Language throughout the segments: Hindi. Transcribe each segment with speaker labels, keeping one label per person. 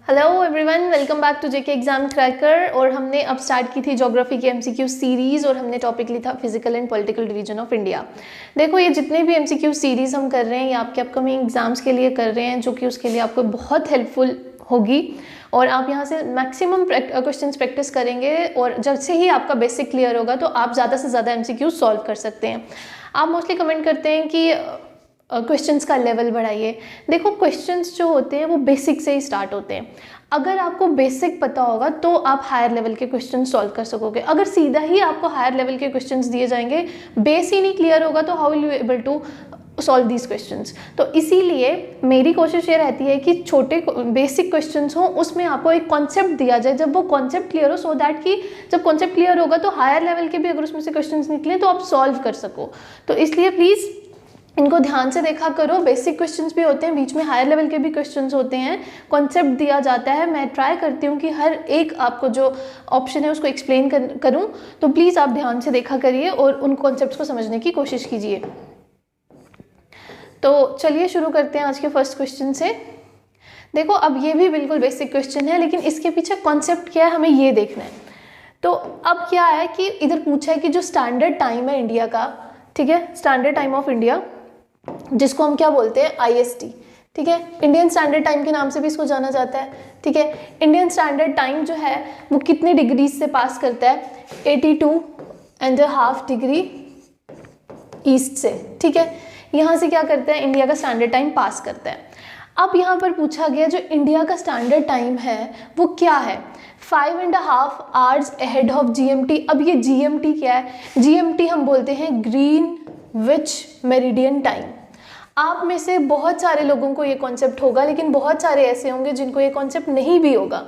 Speaker 1: Hello everyone, welcome back to JK exam cracker. और हमने अब स्टार्ट की थी ज्योग्राफी की एमसीक्यू सीरीज़ और हमने टॉपिक लिया था physical and political division of India. देखो, ये जितने भी एमसीक्यू सीरीज़ हम कर रहे हैं ये आपके अपकमिंग एग्जाम्स के लिए कर रहे हैं, जो कि उसके लिए आपको बहुत हेल्पफुल होगी और आप यहाँ से मैक्सिमम क्वेश्चंस प्रैक्टिस करेंगे और जब से ही आपका बेसिक क्लियर होगा तो आप ज़्यादा से ज़्यादा एमसीक्यू सॉल्व कर सकते हैं। आप मोस्टली कमेंट करते हैं कि क्वेश्चंस का लेवल बढ़ाइए। देखो, क्वेश्चंस जो होते हैं वो बेसिक से ही स्टार्ट होते हैं। अगर आपको बेसिक पता होगा तो आप हायर लेवल के क्वेश्चन सॉल्व कर सकोगे। अगर सीधा ही आपको हायर लेवल के क्वेश्चंस दिए जाएंगे, बेस ही नहीं क्लियर होगा, तो how will you able to solve these questions. तो इसीलिए मेरी कोशिश ये रहती है कि छोटे बेसिक क्वेश्चंस हों, उसमें आपको एक कॉन्सेप्ट दिया जाए। जब वो कॉन्सेप्ट क्लियर हो, सो दैट कि जब कॉन्सेप्ट क्लियर होगा तो हायर लेवल के भी अगर उसमें से क्वेश्चंस निकले तो आप सॉल्व कर सको। तो इसलिए प्लीज़ इनको ध्यान से देखा करो। बेसिक क्वेश्चंस भी होते हैं, बीच में हायर लेवल के भी क्वेश्चंस होते हैं, कॉन्सेप्ट दिया जाता है। मैं ट्राई करती हूँ कि हर एक आपको जो ऑप्शन है उसको एक्सप्लेन करूँ, तो प्लीज़ आप ध्यान से देखा करिए और उन कॉन्सेप्ट्स को समझने की कोशिश कीजिए। तो चलिए शुरू करते हैं आज के फर्स्ट क्वेश्चन से। देखो, अब ये भी बिल्कुल बेसिक क्वेश्चन है, लेकिन इसके पीछे कॉन्सेप्ट क्या है हमें ये देखना है। तो अब क्या है कि इधर पूछा है कि जो स्टैंडर्ड टाइम है इंडिया का, ठीक है, स्टैंडर्ड टाइम ऑफ इंडिया, जिसको हम क्या बोलते हैं, आईएसटी, ठीक है, इंडियन स्टैंडर्ड टाइम के नाम से भी इसको जाना जाता है। ठीक है, इंडियन स्टैंडर्ड टाइम जो है वो कितने डिग्री से पास करता है, 82.5 डिग्री ईस्ट से। ठीक है, यहाँ से क्या करता है, इंडिया का स्टैंडर्ड टाइम पास करता है। अब यहाँ पर पूछा गया जो इंडिया का स्टैंडर्ड टाइम है वो क्या है, 5.5 आवर्स अहेड ऑफ जीएमटी। अब ये जीएमटी क्या है, जीएमटी हम बोलते हैं ग्रीनविच मेरिडियन टाइम। आप में से बहुत सारे लोगों को ये कॉन्सेप्ट होगा, लेकिन बहुत सारे ऐसे होंगे जिनको ये कॉन्सेप्ट नहीं भी होगा।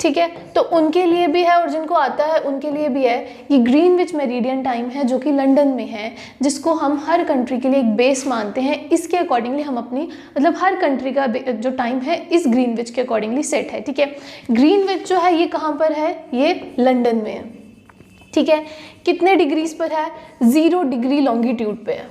Speaker 1: ठीक है, तो उनके लिए भी है और जिनको आता है उनके लिए भी है। ये ग्रीनविच मेरिडियन टाइम है जो कि लंदन में है, जिसको हम हर कंट्री के लिए एक बेस मानते हैं। इसके अकॉर्डिंगली हम अपनी मतलब हर कंट्री का जो टाइम है इस ग्रीनविच के अकॉर्डिंगली सेट है। ठीक है, ग्रीनविच जो है ये कहाँ पर है, ये लंदन में है। ठीक है, कितने डिग्रीज पर है, 0 डिग्री लॉन्गिट्यूड पे है।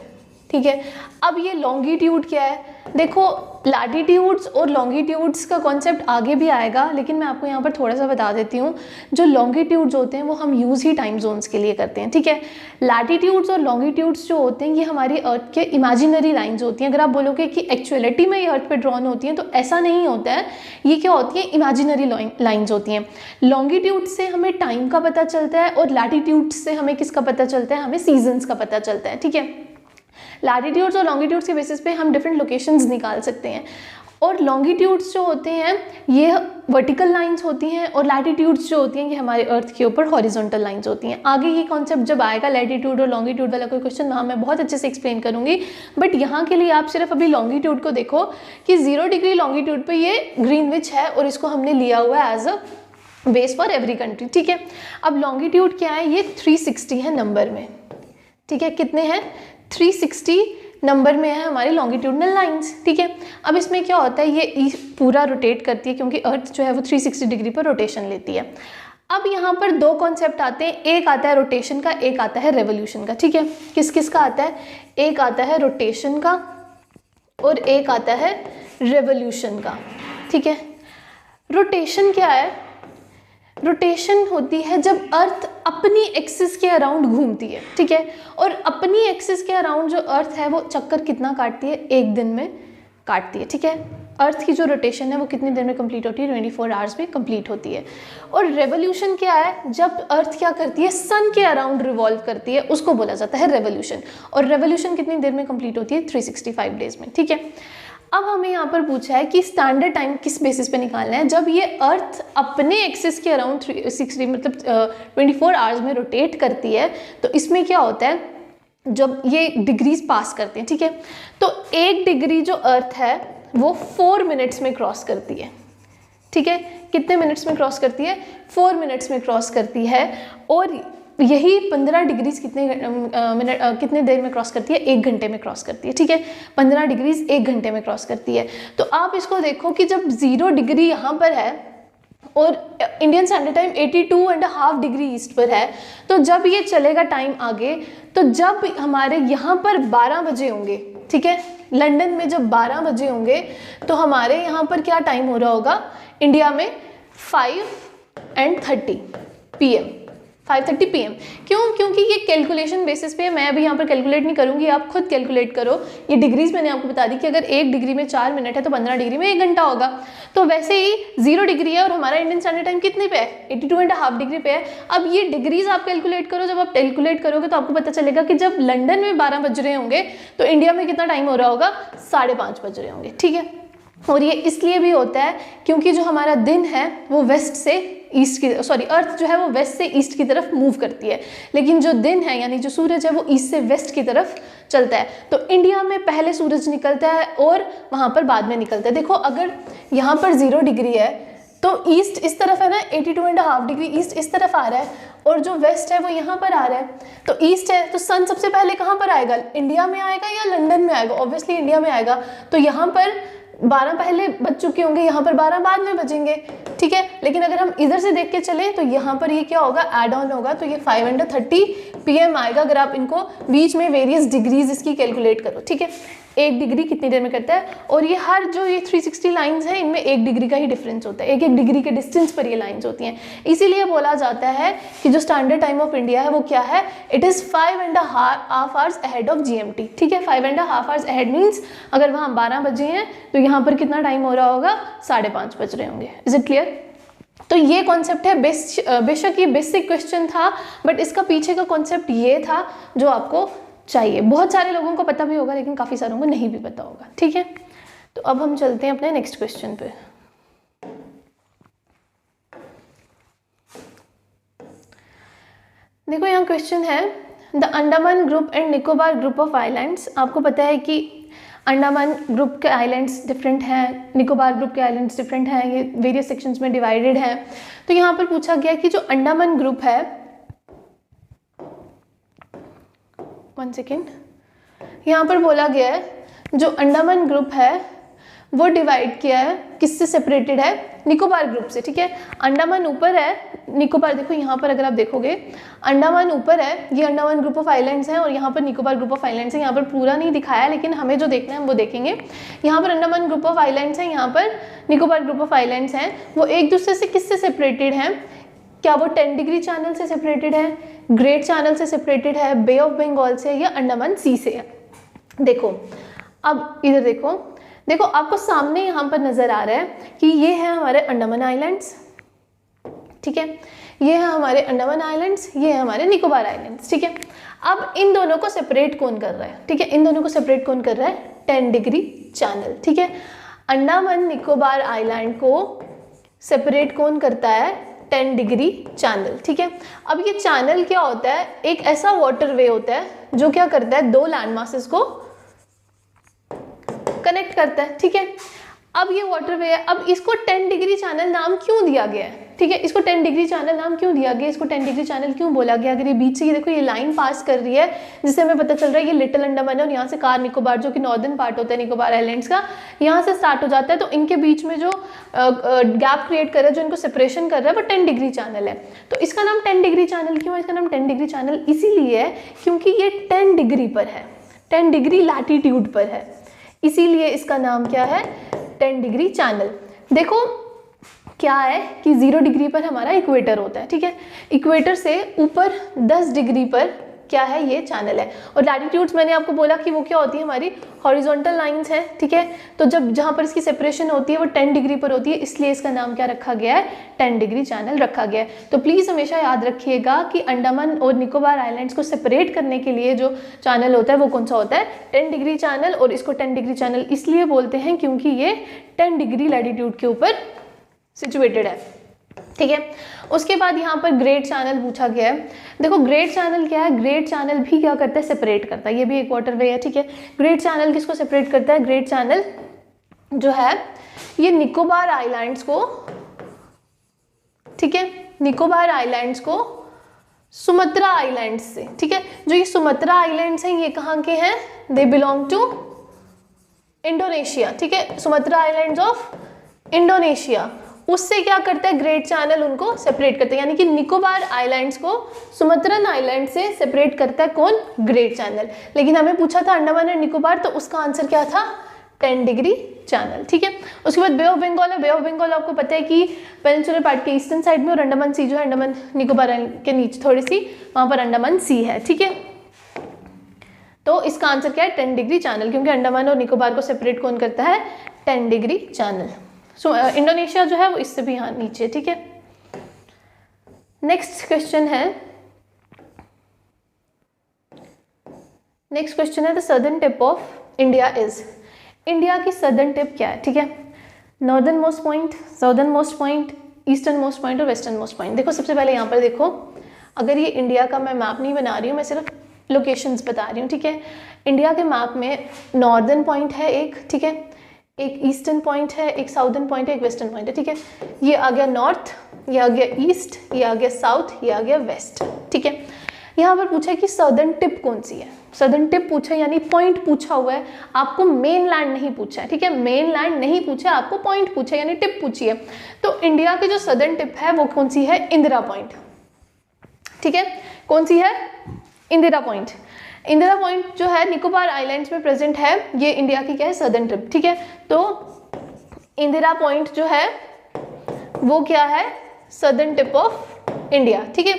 Speaker 1: ठीक है, अब ये लॉन्गिट्यूड क्या है, देखो लैटिट्यूड्स और लॉन्गिट्यूड्स का कॉन्सेप्ट आगे भी आएगा, लेकिन मैं आपको यहाँ पर थोड़ा सा बता देती हूँ। जो लॉन्गिट्यूड्स होते हैं वो हम यूज़ ही टाइम जोन्स के लिए करते हैं। ठीक है, लैटिट्यूड्स और लॉन्गिट्यूड्स जो होते हैं ये हमारी अर्थ के इमेजिनरी लाइन्स होती हैं। अगर आप बोलोगे कि एक्चुअलिटी में ये अर्थ पे ड्रॉन होती हैं, तो ऐसा नहीं होता है। ये क्या होती है, इमेजिनरी लाइन्स होती हैं। लॉन्गिट्यूड से हमें टाइम का पता चलता है और लैटिट्यूड से हमें किसका पता चलता है, हमें सीजन्स का पता चलता है। ठीक है, लैटिट्यूड्स और लॉन्गिट्यूड्स के बेसिस पे हम डिफरेंट लोकेशंस निकाल सकते हैं। और लॉन्गिट्यूड्स जो होते हैं ये वर्टिकल लाइंस होती हैं और लैटिट्यूड्स जो होती हैं ये हमारे अर्थ के ऊपर हॉरिजॉन्टल लाइंस होती हैं। आगे ये कॉन्सेप्ट जब आएगा लैटिट्यूड और लॉन्गिट्यूड वाला कोई क्वेश्चन, वहाँ मैं बहुत अच्छे से एक्सप्लेन करूँगी। बट यहाँ के लिए आप सिर्फ अभी लॉन्गिट्यूड को देखो कि 0 डिग्री लॉन्गिट्यूड पर ये ग्रीनविच है और इसको हमने लिया हुआ है as a base for every country. ठीक है, अब लॉन्गिट्यूड क्या है, ये 360 है नंबर में। ठीक है, कितने हैं, 360 नंबर में है हमारी लॉन्गिट्यूडनल लाइंस। ठीक है, अब इसमें क्या होता है, ये पूरा रोटेट करती है क्योंकि अर्थ जो है वो 360 डिग्री पर रोटेशन लेती है। अब यहाँ पर 2 कॉन्सेप्ट आते हैं, एक आता है रोटेशन का, एक आता है रेवोल्यूशन का। ठीक है, किस किस का आता है, एक आता है रोटेशन का और एक आता है रेवोल्यूशन का। ठीक है, रोटेशन क्या है, रोटेशन होती है जब अर्थ अपनी एक्सिस के अराउंड घूमती है। ठीक है, और अपनी एक्सिस के अराउंड जो अर्थ है वो चक्कर कितना काटती है, 1 दिन में काटती है। ठीक है, अर्थ की जो रोटेशन है वो कितनी देर में कंप्लीट होती है, 24 आवर्स में कंप्लीट होती है। और रेवोल्यूशन क्या है, जब अर्थ क्या करती है, सन के अराउंड रिवॉल्व करती है, उसको बोला जाता है रेवोल्यूशन। और रेवोल्यूशन कितनी देर में कंप्लीट होती है, 365 डेज में। ठीक है, अब हमें यहाँ पर पूछा है कि स्टैंडर्ड टाइम किस बेसिस पे निकालना है, जब ये अर्थ अपने एक्सिस के अराउंड 360 मतलब 24 आवर्स में रोटेट करती है। तो इसमें क्या होता है, जब ये डिग्रीज पास करते हैं। ठीक है, तो 1 डिग्री जो अर्थ है वो 4 मिनट्स में क्रॉस करती है। ठीक है, कितने मिनट्स में क्रॉस करती है, 4 मिनट्स में क्रॉस करती है। और यही 15 डिग्रीज कितने देर में क्रॉस करती है, 1 घंटे में क्रॉस करती है। ठीक है, 15 डिग्रीज 1 घंटे में क्रॉस करती है। तो आप इसको देखो कि जब 0 डिग्री यहाँ पर है और Indian standard time 82.5 degree east पर है, तो जब ये चलेगा टाइम आगे, तो जब हमारे यहाँ पर 12 बजे होंगे, ठीक है, लंदन में जब 12 बजे होंगे तो हमारे यहाँ पर क्या टाइम हो रहा होगा, इंडिया में 5:30 PM, 5:30 PM। क्यों? क्योंकि ये कैलकुलेशन बेसिस पे है, मैं अभी यहाँ पर कैलकुलेट नहीं करूँगी, आप खुद कैलकुलेट करो। ये डिग्रीज मैंने आपको बता दी कि अगर 1 डिग्री में 4 मिनट है तो 15 डिग्री में 1 घंटा होगा। तो वैसे ही 0 डिग्री है और हमारा इंडियन स्टैंडर्ड टाइम कितने पे है? 82.5 डिग्री पे है। अब ये डिग्रीज आप कैलकुलेट करो, जब आप कैलकुलेट करोगे तो आपको पता चलेगा कि जब लंदन में 12 बज रहे होंगे तो इंडिया में कितना टाइम हो रहा होगा? 5:30 बज रहे होंगे, ठीक है। और ये इसलिए भी होता है क्योंकि जो हमारा दिन है वो वेस्ट से ईस्ट की, सॉरी अर्थ जो है वो वेस्ट से ईस्ट की तरफ मूव करती है, लेकिन जो दिन है यानी जो सूरज है वो ईस्ट से वेस्ट की तरफ चलता है। तो इंडिया में पहले सूरज निकलता है और वहाँ पर बाद में निकलता है। देखो अगर यहाँ पर 0 डिग्री है तो ईस्ट इस तरफ है ना, 82.5 डिग्री ईस्ट इस तरफ आ रहा है और जो वेस्ट है वो यहाँ पर आ रहा है। तो ईस्ट है तो सन सबसे पहले कहाँ पर आएगा? इंडिया में आएगा या लंदन में आएगा? ऑब्वियसली इंडिया में आएगा। तो यहाँ पर 12 पहले बज चुके होंगे, यहाँ पर 12 बाद में बजेंगे, ठीक है। लेकिन अगर हम इधर से देख के चले तो यहाँ पर ये क्या होगा? ऐड ऑन होगा, तो ये 5:30 PM आएगा अगर आप इनको बीच में वेरियस डिग्रीज इसकी कैलकुलेट करो, ठीक है। 1 डिग्री कितनी देर में करता है? और ये हर जो ये 360 लाइंस हैं इनमें 1 डिग्री का ही डिफरेंस होता है, 1 डिग्री के डिस्टेंस पर ये लाइंस होती हैं। इसीलिए बोला जाता है कि जो स्टैंडर्ड टाइम ऑफ इंडिया है वो क्या है? It is 5.5 hours ahead of GMT, ठीक है। 5.5 आवर्स अहेड मीन्स अगर वहाँ 12 बजे हैं तो यहाँ पर कितना टाइम हो रहा होगा? 5:30 बज रहे होंगे। Is it clear? तो ये कॉन्सेप्ट है, बेशक ये बेसिक क्वेश्चन था बट इसका पीछे का कॉन्सेप्ट ये था जो आपको चाहिए। बहुत सारे लोगों को पता भी होगा लेकिन काफ़ी सारों को नहीं भी पता होगा, ठीक है। तो अब हम चलते हैं अपने नेक्स्ट क्वेश्चन पे। देखो यहाँ क्वेश्चन है, the Andaman group and Nicobar group of islands. आपको पता है कि अंडमान ग्रुप के आइलैंड्स डिफरेंट हैं, निकोबार ग्रुप के आइलैंड्स डिफरेंट हैं, ये वेरियस सेक्शंस में डिवाइडेड हैं। तो यहाँ पर पूछा गया कि जो अंडमान ग्रुप है, 1 सेकेंड, यहाँ पर बोला गया है जो अंडमान ग्रुप है वो डिवाइड किया है, किससे सेपरेटेड है? निकोबार ग्रुप से, ठीक है। अंडमान ऊपर है, निकोबार देखो यहाँ पर अगर आप देखोगे अंडमान ऊपर है, ये अंडमान ग्रुप ऑफ आइलैंड्स हैं और यहाँ पर निकोबार ग्रुप ऑफ आइलैंड्स है। यहाँ पर पूरा नहीं दिखाया लेकिन हमें जो देखना है हम वो देखेंगे। यहाँ पर अंडमान ग्रुप ऑफ आइलैंड्स हैं, यहाँ पर निकोबार ग्रुप ऑफ आइलैंड्स हैं। वो एक दूसरे से किससे सेपरेटेड हैं? क्या वो 10 डिग्री चैनल से सेपरेटेड है, ग्रेट चैनल से सेपरेटेड है, बे ऑफ बंगाल से या अंडमान सी से है? देखो अब इधर देखो, देखो आपको सामने यहाँ पर नजर आ रहा है कि ये है हमारे अंडमान आइलैंड्स, ठीक है। ये है हमारे अंडमान आइलैंड्स, ये है हमारे निकोबार आइलैंड्स, ठीक है। अब इन दोनों को सेपरेट कौन कर रहा है? ठीक है, इन दोनों को सेपरेट कौन कर रहा है? 10 डिग्री चैनल, ठीक है। अंडमान निकोबार आइलैंड को सेपरेट कौन करता है? 10 डिग्री चैनल, ठीक है। अब ये चैनल क्या होता है? एक ऐसा वाटरवे होता है जो क्या करता है? 2 लैंड मासेस को कनेक्ट करता है, ठीक है। अब ये वाटरवे है, अब इसको 10 डिग्री चैनल नाम क्यों दिया गया है? ठीक है, इसको 10 डिग्री चैनल नाम क्यों दिया गया? इसको 10 डिग्री चैनल क्यों बोला गया? अगर ये बीच से ये देखो ये लाइन पास कर रही है जिससे हमें पता चल रहा है ये लिटिल अंडमान है और यहाँ से कार निकोबार जो कि नॉर्दर्न पार्ट होता है निकोबार आइलैंड्स का, यहाँ से स्टार्ट हो जाता है। तो इनके बीच में जो गैप क्रिएट कर रहा है, जो इनको सेपरेशन कर रहा है, वो 10 डिग्री चैनल है। तो इसका नाम 10 डिग्री चैनल क्यों है? इसका नाम 10 डिग्री चैनल इसीलिए है क्योंकि ये 10 डिग्री पर है, 10 डिग्री लैटिट्यूड पर है, इसीलिए इसका नाम क्या है? 10 डिग्री चैनल। देखो क्या है कि 0 डिग्री पर हमारा इक्वेटर होता है, ठीक है। इक्वेटर से ऊपर 10 डिग्री पर क्या है? ये चैनल है। और लैटिट्यूड्स मैंने आपको बोला कि वो क्या होती है? हमारी हॉरिजॉन्टल लाइंस हैं, ठीक है। तो जब जहाँ पर इसकी सेपरेशन होती है वो 10 डिग्री पर होती है, इसलिए इसका नाम क्या रखा गया है? 10 डिग्री चैनल रखा गया है। तो प्लीज़ हमेशा याद रखिएगा कि अंडमान और निकोबार आइलैंड्स को सेपरेट करने के लिए जो चैनल होता है वो कौन सा होता है? 10 डिग्री चैनल। और इसको 10 डिग्री चैनल इसलिए बोलते हैं क्योंकि ये 10 डिग्री लैटिट्यूड के ऊपर सिचुएटेड है, ठीक है। उसके बाद यहाँ पर ग्रेट चैनल पूछा गया है। देखो ग्रेट चैनल क्या है? ग्रेट चैनल भी क्या करता है? सेपरेट करता है। ये भी एक वाटरवे है, ठीक है। ग्रेट चैनल किसको सेपरेट करता है? ग्रेट चैनल जो है ये निकोबार आइलैंड्स को, ठीक है, निकोबार आइलैंड्स को सुमात्रा आइलैंड्स से, ठीक है। जो ये सुमात्रा आइलैंड्स हैं ये कहाँ के हैं? दे बिलोंग टू इंडोनेशिया, ठीक है। सुमात्रा आइलैंड्स ऑफ इंडोनेशिया, उससे क्या करता है? ग्रेट चैनल उनको सेपरेट करता है, यानी कि निकोबार आइलैंड्स को सुमात्रन आइलैंड से सेपरेट करता है कौन? Great channel. लेकिन हमें पूछा था अंडमान और निकोबार, तो उसका आंसर क्या था? 10 डिग्री चैनल, ठीक है। उसके बाद बे ऑफ बंगाल है। बे ऑफ बंगाल आपको पता है कि पेनिनसुलर पार्ट के ईस्टर्न साइड में, और अंडमान सी जो है अंडमान निकोबार के नीचे थोड़ी सी, वहाँ पर अंडमान सी है, ठीक है। तो इसका आंसर क्या है? 10 डिग्री चैनल, क्योंकि अंडमान और निकोबार को सेपरेट कौन करता है? 10 डिग्री चैनल। सो इंडोनेशिया जो है वो इससे भी यहाँ नीचे, ठीक है। नेक्स्ट क्वेश्चन है the southern tip of India is. India की सदर्न टिप क्या है, ठीक है। Northern most point, southern most point, eastern most point और वेस्टर्न मोस्ट पॉइंट। देखो सबसे पहले यहाँ पर देखो, अगर ये इंडिया का मैं मैप नहीं बना रही हूँ, मैं सिर्फ लोकेशंस बता रही हूँ, ठीक है। इंडिया के मैप में नॉर्दर्न पॉइंट है एक, ठीक है, एक ईस्टर्न पॉइंट है, एक साउदर्न पॉइंट है, एक वेस्टर्न पॉइंट है, ठीक है। ये आ गया नॉर्थ, ये आ गया ईस्ट, ये आ गया साउथ, ये आ गया वेस्ट, ठीक है। यहाँ पर पूछा है कि सदर्न टिप कौन सी है। सदर्न टिप पूछा यानी पॉइंट पूछा हुआ है, आपको मेन लैंड नहीं पूछा है, ठीक है। मेन लैंड नहीं पूछा, आपको पॉइंट पूछा यानी टिप पूछी है। तो इंडिया की जो सदर्न टिप है वो कौन सी है? इंदिरा पॉइंट, ठीक है। कौन सी है? इंदिरा पॉइंट। इंदिरा पॉइंट जो है निकोबार आइलैंड्स में प्रेजेंट है, ये इंडिया की क्या है? सदर्न टिप, ठीक है। तो इंदिरा पॉइंट जो है वो क्या है? सदर्न टिप ऑफ इंडिया, ठीक है।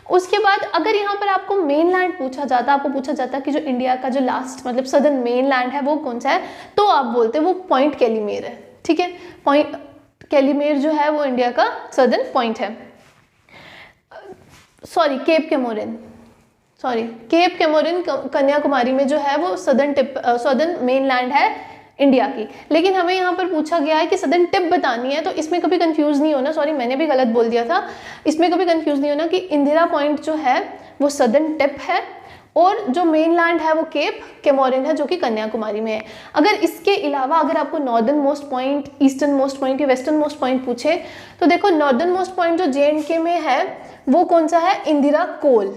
Speaker 1: उसके बाद अगर यहाँ पर आपको मेन लैंड पूछा जाता, आपको पूछा जाता कि जो इंडिया का जो लास्ट मतलब सदर्न मेन लैंड है वो कौन सा है, तो आप बोलते वो पॉइंट कैलीमेर है, ठीक है। पॉइंट कैलीमेर जो है वो इंडिया का सदर्न पॉइंट है। Sorry, Cape Comorin, Cape Comorin Kanyakumari में जो है वो सदर्न मेन लैंड है इंडिया की। लेकिन हमें यहाँ पर पूछा गया है कि सदर्न टिप बतानी है, तो इसमें कभी कंफ्यूज नहीं होना, सॉरी मैंने भी गलत बोल दिया था, इसमें कभी कंफ्यूज नहीं होना कि इंदिरा पॉइंट जो है वो सदर्न टिप है और जो मेन लैंड है वो केप कैमोरिन है जो कि कन्याकुमारी में है। अगर इसके अलावा अगर आपको northern most point, eastern most point या वेस्टर्न मोस्ट पॉइंट पूछे तो देखो नॉर्दर्न मोस्ट पॉइंट जो JNK में है वो कौन सा है? इंदिरा कोल,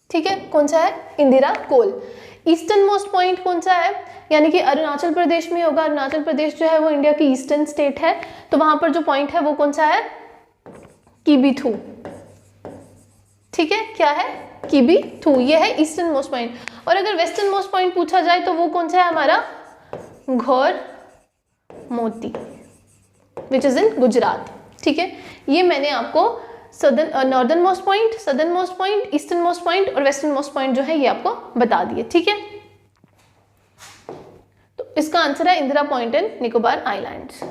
Speaker 1: ठीक है। कौन सा है? इंदिरा कोल। ईस्टर्न मोस्ट पॉइंट कौन सा है? यानी कि अरुणाचल प्रदेश में होगा। अरुणाचल प्रदेश जो है वो इंडिया की ईस्टर्न स्टेट है, तो वहां पर जो पॉइंट है वो कौन सा है? किबीथू, ठीक है। क्या है? किबीथू, ये है ईस्टर्न मोस्ट पॉइंट। और अगर वेस्टर्न मोस्ट पॉइंट पूछा जाए तो वो कौन सा है हमारा? घोर मोती, विच इज इन गुजरात, ठीक है। ये मैंने आपको northern most point, southern most point, eastern most point और वेस्टर्न मोस्ट पॉइंट जो है ये आपको बता दिए, ठीक है। तो इसका आंसर है Indira point in Nicobar islands.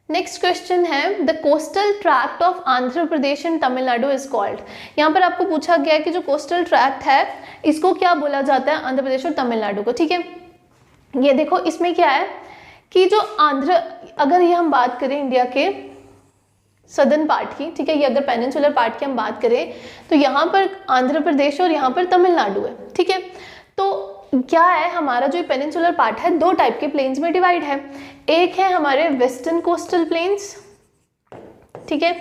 Speaker 1: Next question है the coastal tract of Andhra Pradesh and Tamil Nadu is called. यहाँ पर आपको पूछा गया है कि जो कोस्टल ट्रैक्ट है इसको क्या बोला जाता है आंध्र प्रदेश और तमिलनाडु को, ठीक है। ये देखो इसमें क्या है कि जो अगर ये हम बात करें इंडिया के सदर्न पार्ट की, ठीक है, ये अगर पेनिनसुलर पार्ट की हम बात करें तो यहाँ पर आंध्र प्रदेश और यहाँ पर तमिलनाडु है, ठीक है। तो क्या है हमारा जो पेनिनसुलर पार्ट है दो टाइप के प्लेन्स में डिवाइड है। एक है हमारे वेस्टर्न कोस्टल प्लेन्स, ठीक है,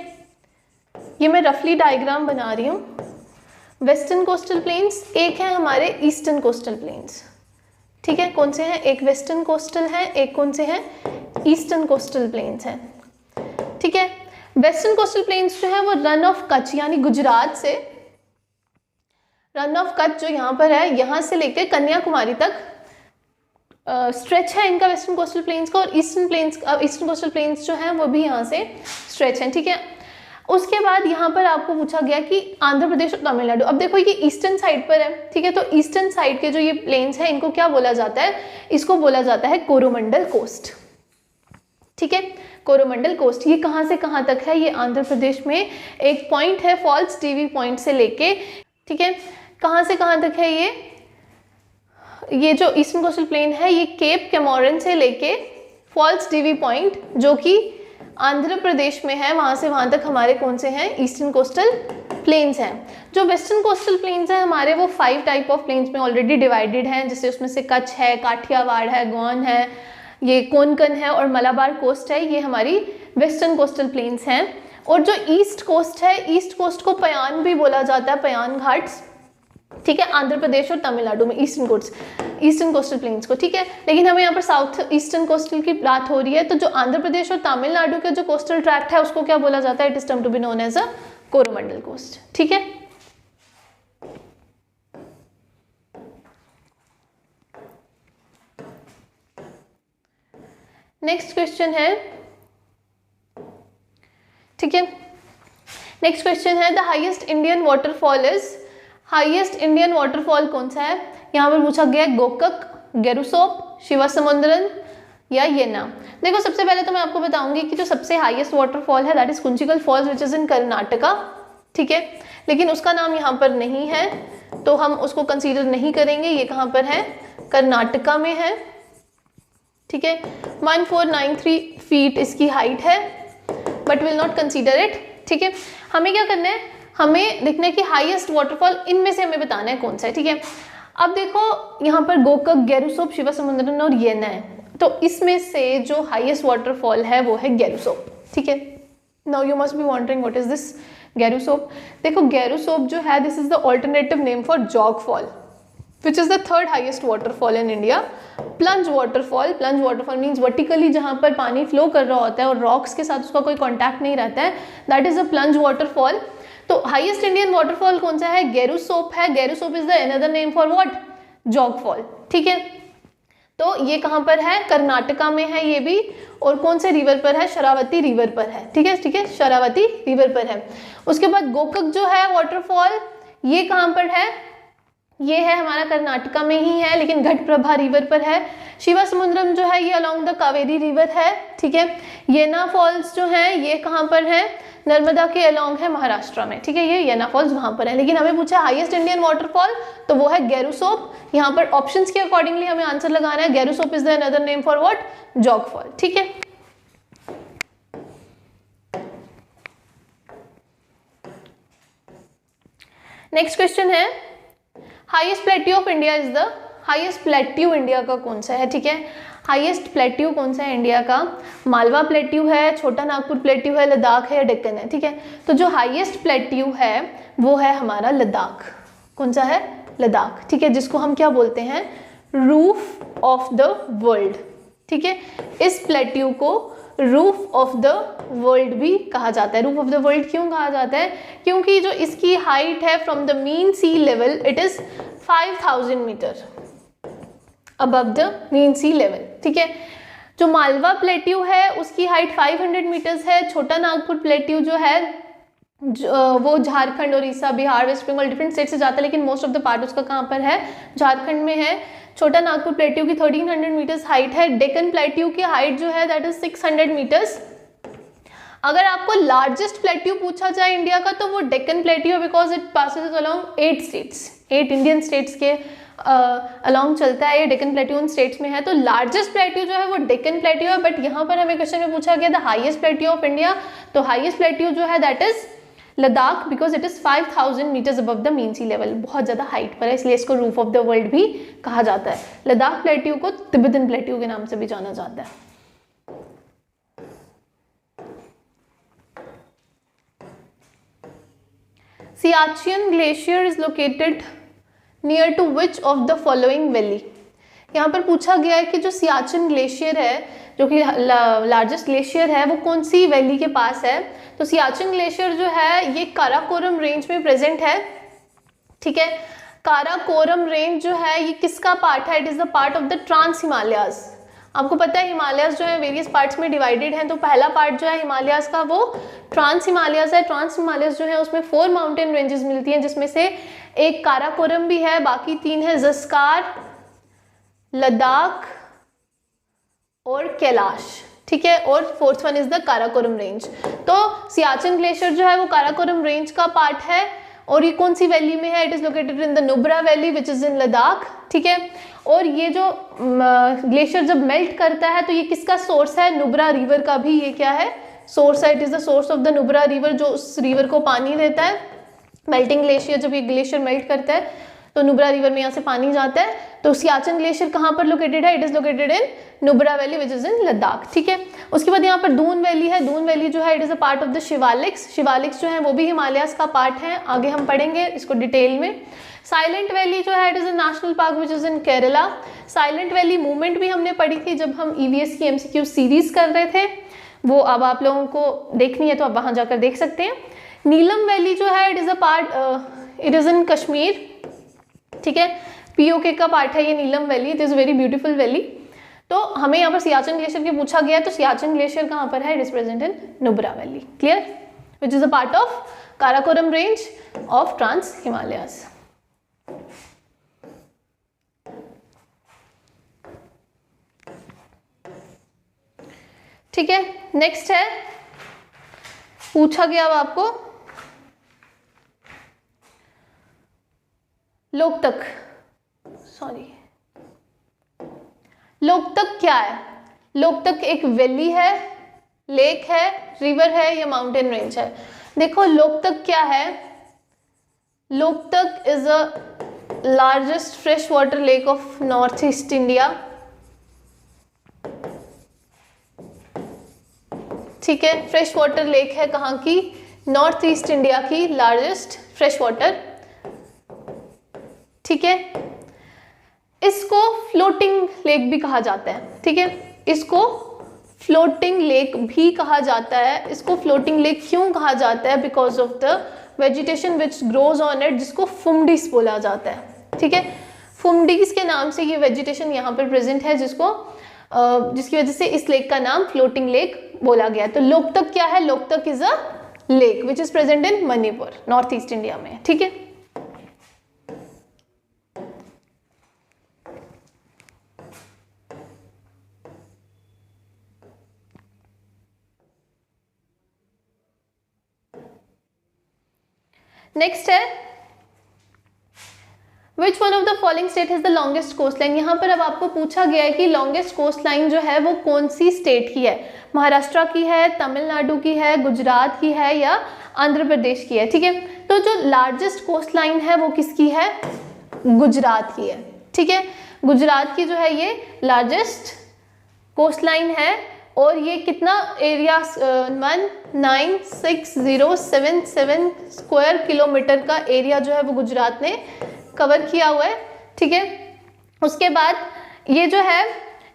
Speaker 1: ये मैं रफली डायग्राम बना रही हूँ, वेस्टर्न कोस्टल प्लेन्स। एक है हमारे ईस्टर्न कोस्टल प्लेन्स, ठीक है। कौन से हैं? एक वेस्टर्न कोस्टल है, एक कौन से हैं? ईस्टर्न कोस्टल प्लेन्स हैं, ठीक है। वेस्टर्न कोस्टल प्लेन्स जो है वो रन ऑफ कच्छ यानी गुजरात से, रन ऑफ कच्छ जो यहाँ पर है यहाँ से लेकर कन्याकुमारी तक स्ट्रेच है इनका वेस्टर्न कोस्टल प्लेन्स का, और ईस्टर्न कोस्टल प्लेन्स जो है वो भी यहाँ से स्ट्रेच है, ठीक है। उसके बाद यहाँ पर आपको पूछा गया कि आंध्र प्रदेश और तमिलनाडु, अब देखो ये ईस्टर्न साइड पर है, ठीक है। तो ईस्टर्न साइड के जो ये प्लेन्स हैं इनको क्या बोला जाता है? इसको बोला जाता है कोरोमंडल कोस्ट, ठीक है। कोरोमंडल कोस्ट ये कहाँ से कहाँ तक है? ये आंध्र प्रदेश में एक पॉइंट है फॉल्स टीवी पॉइंट से लेके, ठीक है, कहाँ से कहाँ तक है? ये जो ईस्टर्न कोस्टल प्लेन है ये केप कैमोरिन से लेके फॉल्स टीवी पॉइंट जो कि आंध्र प्रदेश में है, वहाँ से वहाँ तक हमारे कौन से हैं? ईस्टर्न कोस्टल प्लेन्स हैं। जो वेस्टर्न कोस्टल प्लेन्स हैं हमारे वो 5 टाइप ऑफ प्लेन्स में ऑलरेडी डिवाइडेड हैं, जैसे उसमें से कच्छ है, काठियावाड़ है, गोंड है, ये कोंकण है और मलाबार कोस्ट है, ये हमारी वेस्टर्न कोस्टल प्लेन्स हैं। और जो ईस्ट कोस्ट है, ईस्ट कोस्ट को पयान भी बोला जाता है, पयान घाट्स, ठीक है, आंध्र प्रदेश और तमिलनाडु में ईस्टर्न कोस्टल प्लेन्स को, ठीक है। लेकिन हमें यहाँ पर साउथ ईस्टर्न कोस्टल की बात हो रही है, तो जो आंध्र प्रदेश और तमिलनाडु का जो कोस्टल ट्रैक्ट है उसको क्या बोला जाता है? It is term to be known as a Coromandel coast, ठीक है। नेक्स्ट क्वेश्चन है, ठीक है, नेक्स्ट क्वेश्चन है the highest Indian waterfall is, highest Indian waterfall कौन सा है? यहाँ पर पूछा गया गोकक, गेरुसोप, शिवासमुद्रन या येना। देखो सबसे पहले तो मैं आपको बताऊंगी कि जो सबसे हाईएस्ट वाटरफॉल है that is Kunchikal falls which is in Karnataka, ठीक है, लेकिन उसका नाम यहाँ पर नहीं है तो हम उसको कंसीडर नहीं करेंगे। ये कहाँ पर है? कर्नाटका में है, ठीक है। 1493 फीट इसकी हाइट है, but will not consider it, ठीक है। हमें क्या करना है? हमें देखना है कि हाईएस्ट वाटरफॉल इनमें से हमें बताना है कौन सा है, ठीक है। अब देखो यहाँ पर गोकक, गेरुसोप, शिवासमुद्रन और येना है, तो इसमें से जो हाईएस्ट वाटरफॉल है वो है गेरुसोप, ठीक है। Now you must be wondering what is this Gerusoppa. देखो गेरुसोप जो है this is the alternative name for Jog fall which is the third highest waterfall in India. Plunge waterfall means vertically जहाँ पर पानी फ्लो कर रहा होता है और रॉक्स के साथ उसका कोई कॉन्टैक्ट नहीं रहता है, that is a plunge waterfall. तो हाईएस्ट इंडियन वाटरफॉल कौन सा है? गेरुसोप है। Gerusoppa is the another name for what? Jog fall, ठीक है। तो ये कहाँ पर है? कर्नाटका में है ये भी। और कौन से रिवर पर है? शरावती रिवर पर है, ठीक है, ठीक है, शरावती रिवर पर है। उसके बाद गोकक जो है वाटरफॉल, ये कहाँ पर है? ये है हमारा कर्नाटका में ही है, लेकिन घटप्रभा रिवर पर है। शिवासमुद्रम जो है ये अलोंग द कावेरी रिवर है, ठीक है। येना फॉल्स जो है ये कहाँ पर है? नर्मदा के अलोंग है, महाराष्ट्र में, ठीक है। ये येना फॉल्स वहां पर है, लेकिन हमें पूछा हाईएस्ट इंडियन वाटरफॉल, तो वो है गेरुसोप। यहाँ पर ऑप्शंस के अकॉर्डिंगली हमें आंसर लगाना है। Gerusoppa is the another name for what? Jog fall, ठीक है। नेक्स्ट क्वेश्चन है highest plateau of India is the, highest plateau India का कौन सा है, ठीक है। हाईएस्ट प्लेट्यू कौन सा है इंडिया का? मालवा प्लेट्यू है, छोटा नागपुर प्लेट्यू है, लद्दाख है या डेक्कन है, ठीक है। तो जो हाईएस्ट प्लेट्यू है वो है हमारा लद्दाख। कौन सा है? लद्दाख, ठीक है, जिसको हम क्या बोलते हैं? रूफ ऑफ द वर्ल्ड, ठीक है। इस प्लेट्यू को रूफ ऑफ द वर्ल्ड भी कहा जाता है। रूफ ऑफ द वर्ल्ड क्यों कहा जाता है? क्योंकि जो इसकी हाइट है from the mean sea level it is 5000 metre above the mean sea level, ठीक है। जो मालवा प्लेट्यू है उसकी हाइट 500 मीटर्स है। छोटा नागपुर प्लेट्यू जो है वो Jharkhand, Orissa, Bihar, West Bengal different state से जाता है, लेकिन मोस्ट ऑफ द पार्ट उसका कहाँ पर है? झारखंड में है। छोटा नागपुर प्लेट्यू की 1300 मीटर्स हाइट है। डेक्कन प्लेट्यू की हाइट जो है दैट इज 600 मीटर्स। अगर आपको लार्जेस्ट प्लेट्यू पूछा जाए इंडिया का तो वो डेक्कन प्लेट्यू है, because it passes along 8 states, 8 Indian states के अलोंग चलता है। ये डेक्कन प्लेट्यू उन स्टेट्स में है, तो लार्जेस्ट प्लेट्यू जो है वो डेक्कन प्लेट्यू है। बट यहाँ पर हमें क्वेश्चन में पूछा गया the highest plateau of India, तो हाईएस्ट प्लेट्यू जो है that is Ladakh, because it is 5000 metres above the mean sea level, बहुत ज़्यादा हाइट पर है, इसलिए इसको रूफ ऑफ द वर्ल्ड भी कहा जाता है। लद्दाख प्लेट्यू को तिब्बतन प्लेट्यू के नाम से भी जाना जाता है। Siachen glacier is located near to which of the following valley. यहाँ पर पूछा गया है कि जो सियाचिन ग्लेशियर है, जो कि लार्जेस्ट ग्लेशियर है, वो कौन सी वैली के पास है? तो सियाचिन ग्लेशियर जो है ये काराकोरम रेंज में प्रेजेंट है, ठीक है। काराकोरम रेंज जो है ये किसका पार्ट है? It is the part of the trans Himalayas. आपको पता है हिमालयाज जो है वेरियस पार्ट्स में डिवाइडेड हैं, तो पहला पार्ट जो है हिमालयाज का वो ट्रांस हिमालयाज है। ट्रांस हिमालयाज जो है उसमें 4 माउंटेन रेंजेस मिलती हैं, जिसमें से एक काराकोरम भी है, बाकी 3 है ज़स्कार, लद्दाख और कैलाश, ठीक है। और 4th one is the Karakoram range. तो सियाचिन ग्लेशियर जो है वो काराकोरम रेंज का पार्ट है, और ये कौन सी वैली में है? It is located in the Nubra valley which is इन लद्दाख, ठीक है। और ये जो ग्लेशियर जब मेल्ट करता है तो ये किसका सोर्स है? नुब्रा रिवर का भी ये क्या है? सोर्स है। It is the source of the Nubra river, जो उस रिवर को पानी देता है। मेल्टिंग ग्लेशियर, जब ये ग्लेशियर मेल्ट करता है तो नुब्रा रिवर में यहाँ से पानी जाता है। तो सियाचिन ग्लेशियर कहाँ पर लोकेटेड है? It is located in Nubra valley which is इन लद्दाख, ठीक है। उसके बाद यहाँ पर दून वैली है। दून वैली जो है it is a part of the Shivaliks. Shivaliks जो है वो भी हिमालयाज का पार्ट है, आगे हम पढ़ेंगे इसको डिटेल में। साइलेंट वैली जो है it is a national park which is in Kerala. Silent valley movement भी हमने पढ़ी थी जब हम ईवीएस की एमसीक्यू सीरीज कर रहे थे, वो अब आप लोगों को देखनी है तो आप वहाँ जाकर देख सकते हैं। नीलम वैली जो है it is a part, it is in Kashmir, ठीक है, पीओके का पार्ट है ये Neelam valley, it is very beautiful valley. तो हमें यहाँ पर सियाचिन ग्लेशियर की पूछा गया है, तो सियाचिन ग्लेशियर कहाँ पर है, it is present in Nubra valley, clear, which is a part of Karakoram range of trans Himalayas. ठीक है, नेक्स्ट है, पूछा गया अब आपको लोकतक, सॉरी लोकतक क्या है? लोकतक एक वैली है, लेक है, रिवर है या माउंटेन रेंज है? देखो लोकतक क्या है, Loktak is a largest fresh water lake of north east India, ठीक है, फ्रेश वाटर लेक है कहाँ की, नॉर्थ ईस्ट इंडिया की लार्जेस्ट फ्रेश वाटर, ठीक है। इसको फ्लोटिंग लेक भी कहा जाता है, ठीक है, इसको फ्लोटिंग लेक भी कहा जाता है। इसको फ्लोटिंग लेक क्यों कहा जाता है? Because of the vegetation which grows on it, जिसको फुमडीज बोला जाता है, ठीक है, फुमडीज के नाम से ये वेजिटेशन यहाँ पर प्रेजेंट है, जिसकी वजह से इस लेक का नाम फ्लोटिंग लेक बोला गया। तो लोकतक क्या है? Loktak is a lake which is present in Manipur, north east India में, ठीक है। नेक्स्ट है which one of the following state has the longest coast line. यहाँ पर अब आपको पूछा गया है कि लॉन्गेस्ट कोस्ट लाइन जो है वो कौन सी स्टेट की है, महाराष्ट्र की है, तमिलनाडु की है, गुजरात की है या आंध्र प्रदेश की है, ठीक है। तो जो लार्जेस्ट कोस्ट लाइन है वो किसकी है? गुजरात की है, ठीक है, गुजरात की जो है ये लार्जेस्ट कोस्ट लाइन है और ये कितना एरिया 196,077 स्क्वायर किलोमीटर का एरिया जो है वो गुजरात ने कवर किया हुआ है, ठीक है। उसके बाद ये जो है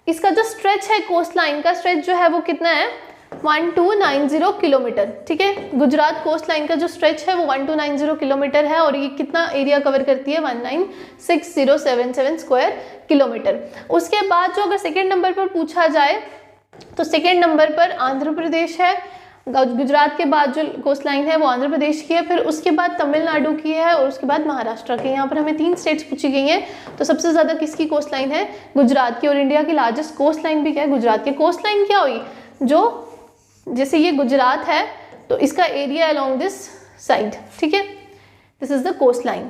Speaker 1: इसका जो स्ट्रेच है कोस्ट लाइन का स्ट्रेच जो है वो कितना है? 1290 किलोमीटर, ठीक है। गुजरात कोस्ट लाइन का जो स्ट्रेच है वो 1290 किलोमीटर है और ये कितना एरिया कवर करती है? 196,077 स्क्वायर किलोमीटर। उसके बाद जो अगर सेकेंड नंबर पर पूछा जाए तो सेकेंड नंबर पर आंध्र प्रदेश है, गुजरात के बाद जो कोस्ट लाइन है वो आंध्र प्रदेश की है, फिर उसके बाद तमिलनाडु की है और उसके बाद महाराष्ट्र की। यहाँ पर हमें 3 स्टेट्स पूछी गई हैं, तो सबसे ज़्यादा किसकी कोस्ट लाइन है? गुजरात की। और इंडिया की लार्जेस्ट कोस्ट लाइन भी क्या है? गुजरात की। कोस्ट लाइन क्या हुई? जो जैसे ये गुजरात है तो इसका एरिया अलोंग दिस साइड, ठीक है, this is the coast line,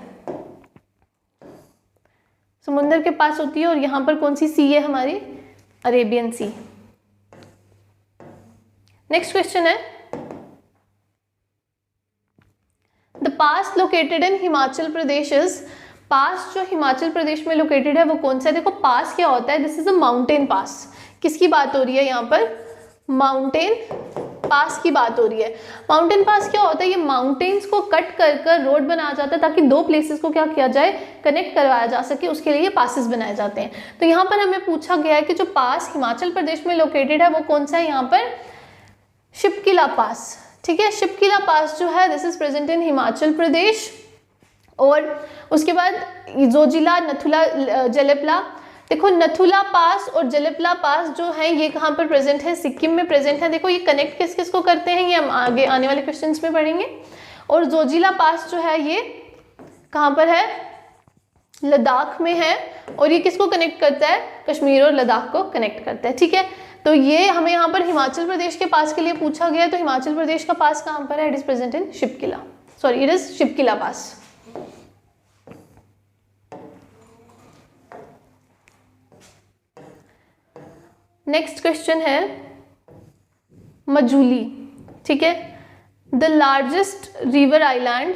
Speaker 1: समुद्र के पास होती है। और यहाँ पर कौन सी सी है हमारी? Arabian sea. नेक्स्ट क्वेश्चन है the pass located in Himachal Pradesh is, pass जो हिमाचल प्रदेश में लोकेटेड है वो कौन सा है? देखो पास क्या होता है? This is a mountain pass. किसकी बात हो रही है यहाँ पर? माउंटेन पास की बात हो रही है। माउंटेन पास क्या होता है? ये माउंटेन्स को कट कर कर रोड बनाया जाता है ताकि 2 प्लेसेस को क्या किया जाए? कनेक्ट करवाया जा सके, उसके लिए पासेस बनाए जाते हैं। तो यहाँ पर हमें पूछा गया है कि जो पास हिमाचल प्रदेश में लोकेटेड है वो कौन सा है? यहाँ पर शिपकिला पास, ठीक है, शिपकिला पास जो है this is present in Himachal Pradesh. और उसके बाद जोजिला, नथुला, जलेपला। देखो नथुला पास और जलेपला पास जो है ये कहाँ पर प्रेजेंट है? सिक्किम में प्रेजेंट है। देखो ये कनेक्ट किस किस को करते हैं ये हम आगे आने वाले क्वेश्चंस में पढ़ेंगे। और जोजिला पास जो है ये कहाँ पर है? लद्दाख में है। और ये किसको कनेक्ट करता है? कश्मीर और लद्दाख को कनेक्ट करता है, ठीक है। तो ये हमें यहाँ पर हिमाचल प्रदेश के पास के लिए पूछा गया है। तो हिमाचल प्रदेश का पास कहाँ पर है? It is present in Shipki La, sorry it is Shipki La pass. Next question है मजूली, ठीक है, the largest river island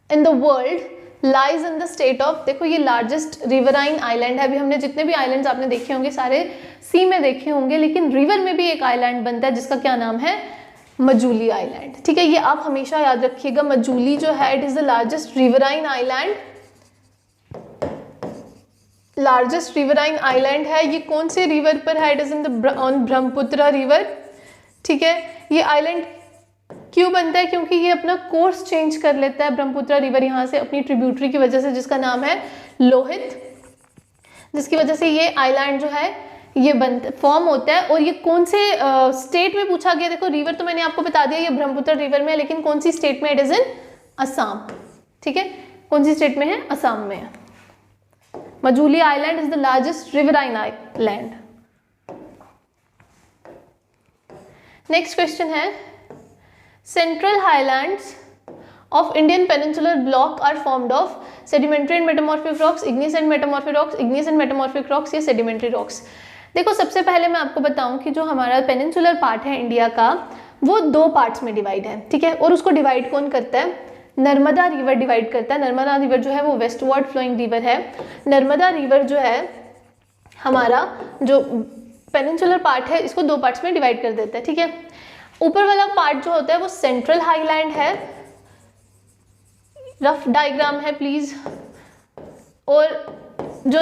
Speaker 1: in the world lies in the state of, देखो ये लार्जेस्ट रिवराइन आइलैंड है। अभी हमने जितने भी आइलैंड्स आपने देखे होंगे सारे सी में देखे होंगे, लेकिन रिवर में भी एक आइलैंड बनता है जिसका क्या नाम है? मजूली आइलैंड, ठीक है। ये आप हमेशा याद रखिएगा, मजूली जो है it is the largest riverine island largest riverine island है, ये कौन से रिवर पर है? It is in the on Brahmaputra river. ठीक है, ये आइलैंड क्यों बनता है? क्योंकि ये अपना कोर्स चेंज कर लेता है ब्रह्मपुत्र रिवर यहाँ से अपनी ट्रिब्यूटरी की वजह से, जिसका नाम है लोहित, जिसकी वजह से ये आइलैंड जो है ये फॉर्म होता है। और ये कौन से स्टेट में पूछा गया? देखो रिवर तो मैंने आपको बता दिया ये ब्रह्मपुत्र रिवर में है, लेकिन कौन सी स्टेट में? It is in Assam. ठीक है, कौन सी स्टेट में है? असम में है। Majuli island is the largest riverine island. Next question है, central highlands of Indian peninsular block are formed of sedimentary and metamorphic rocks, igneous and metamorphic rocks, igneous and metamorphic rocks या sedimentary rocks। देखो सबसे पहले मैं आपको बताऊं कि जो हमारा पेनिनसुलर पार्ट है इंडिया का वो दो पार्ट्स में डिवाइड है। ठीक है, और उसको डिवाइड कौन करता है? नर्मदा रिवर डिवाइड करता है। नर्मदा रिवर जो है वो वेस्टवर्ड फ्लोइंग रिवर है। नर्मदा रिवर जो है हमारा जो पेनिनसुलर पार्ट है इसको दो पार्ट्स में डिवाइड कर देता है। ठीक है, ऊपर वाला पार्ट जो होता है वो सेंट्रल हाईलैंड है, रफ डायग्राम है प्लीज, और जो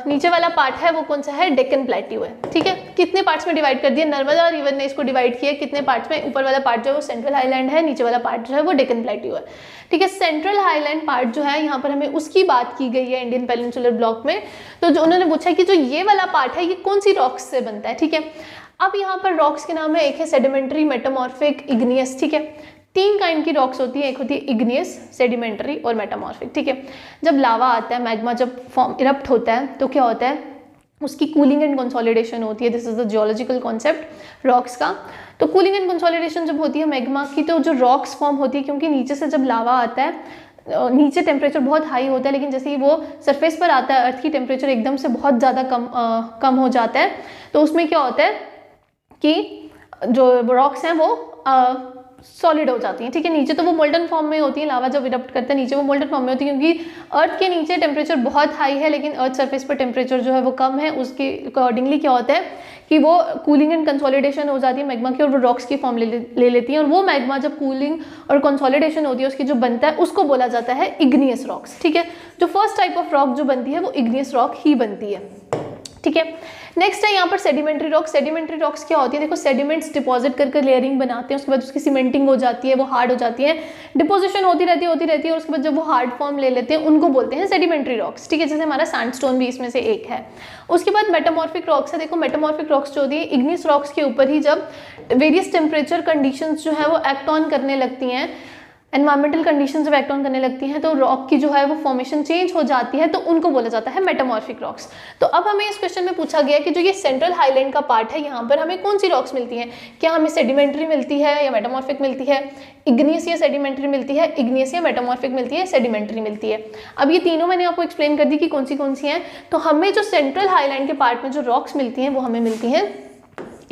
Speaker 1: नीचे वाला पार्ट है वो कौन सा है? डेक्कन प्लेट्यू है। ठीक है, कितने पार्ट्स में डिवाइड कर दिया? नर्मदा रिवर ने इसको डिवाइड किया कितने पार्ट्स में? ऊपर वाला पार्ट जो है वो सेंट्रल हाईलैंड है, नीचे वाला पार्ट जो है वो डेक्कन प्लेट्यू है। ठीक है, सेंट्रल हाईलैंड पार्ट जो है यहाँ पर हमें उसकी बात की गई है इंडियन पेनिनसुलर ब्लॉक में। तो जो उन्होंने पूछा कि जो ये वाला पार्ट है ये कौन सी रॉक्स से बनता है? ठीक है, अब यहाँ पर रॉक्स के नाम है, एक है सेडिमेंट्री, मेटामॉर्फिक, इग्नियस। ठीक है, तीन काइंड की रॉक्स होती है, एक होती है इग्नियस, सेडिमेंटरी और मेटामॉर्फिक। ठीक है, जब लावा आता है, मैग्मा जब फॉर्म इरप्ट होता है तो क्या होता है? उसकी कूलिंग एंड कंसोलिडेशन होती है। This is the geological concept rocks का। तो कूलिंग एंड कंसोलिडेशन जब होती है मैग्मा की, तो जो रॉक्स फॉर्म होती है, क्योंकि नीचे से जब लावा आता है, नीचे टेम्परेचर बहुत हाई होता है, लेकिन जैसे ही वो सरफेस पर आता है अर्थ की टेम्परेचर एकदम से बहुत ज़्यादा कम हो जाता है। तो उसमें क्या होता है कि जो रॉक्स हैं वो सॉलिड हो जाती हैं। ठीक है, नीचे तो वो मोल्टन फॉर्म में होती है, लावा जब इरप्ट करता है नीचे वो मोल्टन फॉर्म में होती है, क्योंकि अर्थ के नीचे टेम्परेचर बहुत हाई है लेकिन अर्थ सरफेस पर टेम्परेचर जो है वो कम है। उसके अकॉर्डिंगली क्या होता है कि वो कूलिंग एंड कंसोलिडेशन हो जाती है मैग्मा की, और वो रॉक्स की फॉर्म ले लेती हैं। और वो मैग्मा जब कूलिंग और कंसोलिडेशन होती है उसकी जो बनता है उसको बोला जाता है इग्नियस रॉक्स। ठीक है, जो फर्स्ट टाइप ऑफ रॉक जो बनती है वो इग्नियस रॉक ही बनती है। ठीक है, नेक्स्ट है यहाँ पर सेडिमेंट्री रॉक्स। सेडिमेंट्री रॉक्स क्या होती है? देखो सेडिमेंट्स डिपॉजिट करके लेयरिंग बनाते हैं, उसके बाद उसकी सीमेंटिंग हो जाती है, वो हार्ड हो जाती है, डिपोजिशन होती रहती है, और उसके बाद जब वो हार्ड फॉर्म ले लेते हैं उनको बोलते हैं सेडिमेंट्री रॉक्स। ठीक है, जैसे हमारा सैंडस्टोन भी इसमें से एक है। उसके बाद मेटामॉर्फिक रॉक्स है। देखो मेटामॉर्फिक रॉक्स जो होती है इग्नियस रॉक्स के ऊपर ही जब वेरियस टेम्परेचर कंडीशंस जो है वो एक्ट ऑन करने लगती हैं, एनवायरमेंटल कंडीशन जब एक्ट ऑन करने लगती हैं तो रॉक की जो है वो फॉर्मेशन चेंज हो जाती है, तो उनको बोला जाता है मेटामॉर्फिक रॉक्स। तो अब हमें इस क्वेश्चन में पूछा गया कि जो ये सेंट्रल हाईलैंड का पार्ट है यहाँ पर हमें कौन सी रॉक्स मिलती हैं? क्या हमें सेडिमेंट्री मिलती है या मेटामॉर्फिक मिलती है? इग्नियस या सेडिमेंट्री मिलती है? इग्नियस या मेटामॉर्फिक मिलती है? सेडिमेंट्री मिलती है? अब ये तीनों मैंने आपको एक्सप्लेन कर दी कि कौन सी हैं। तो हमें जो सेंट्रल हाईलैंड के पार्ट में जो रॉक्स मिलती हैं वो हमें मिलती हैं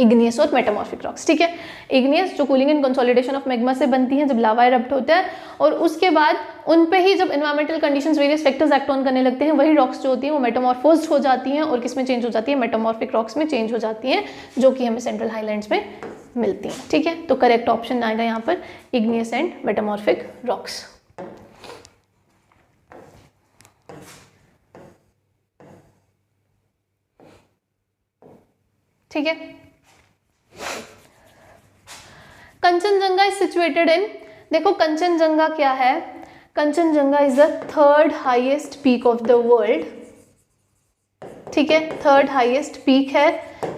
Speaker 1: इग्नियस और मेटामॉर्फिक रॉक्स। ठीक है, इग्नियस जो cooling and consolidation of magma से बनती हैं जब लावा इरप्ट होता है, और उसके बाद उन पे ही जब environmental conditions various factors act on करने लगते हैं वही रॉक्स जो होती हैं वो मेटामॉर्फोज्ड हो जाती हैं और किस में चेंज हो जाती है? मेटामॉर्फिक रॉक्स में चेंज हो जाती हैं, जो कि हमें सेंट्रल हाईलैंड्स में मिलती हैं। ठीक है, तो करेक्ट ऑप्शन आएगा यहाँ पर इग्नियस एंड मेटामॉर्फिक रॉक्स। ठीक है, कंचनजंगा इज सिचुएटेड इन, देखो कंचनजंगा क्या है? Kanchenjunga is the third highest peak of the world. ठीक है, थर्ड हाईएस्ट पीक है,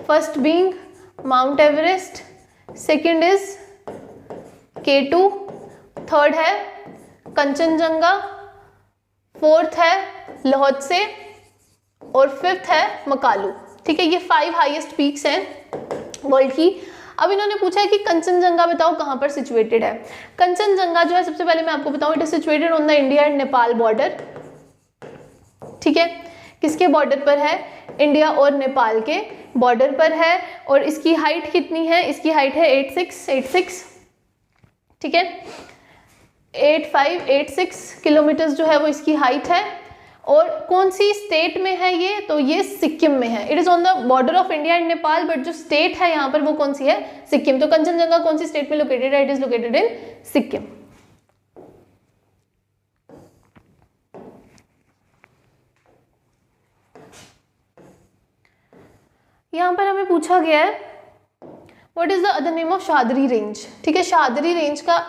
Speaker 1: first being mount Everest, second is K2, third है कंचनजंगा, फोर्थ है लोहत्से और फिफ्थ है मकालू। ठीक है, ये 5 हाईएस्ट पीक्स हैं वर्ल्ड की। अब इन्होंने पूछा है कि कंचनजंगा बताओ कहाँ पर सिचुएटेड है। कंचनजंगा जो है सबसे पहले मैं आपको बताऊं, it is situated on the India and Nepal border. ठीक है, किसके बॉर्डर पर है? इंडिया और नेपाल के बॉर्डर पर है। और इसकी हाइट कितनी है? इसकी हाइट है 86 ठीक है, 8586 किलोमीटर जो है वो इसकी हाइट है। और कौन सी स्टेट में है ये? तो ये सिक्किम में है। It is on the border of India and Nepal, but जो स्टेट है यहाँ पर वो कौन सी है? सिक्किम। तो कंचनजंगा कौन सी स्टेट में लोकेटेड है? It is located in Sikkim. यहाँ पर हमें पूछा गया है what is the other name of Shadri range. ठीक है, शादरी रेंज का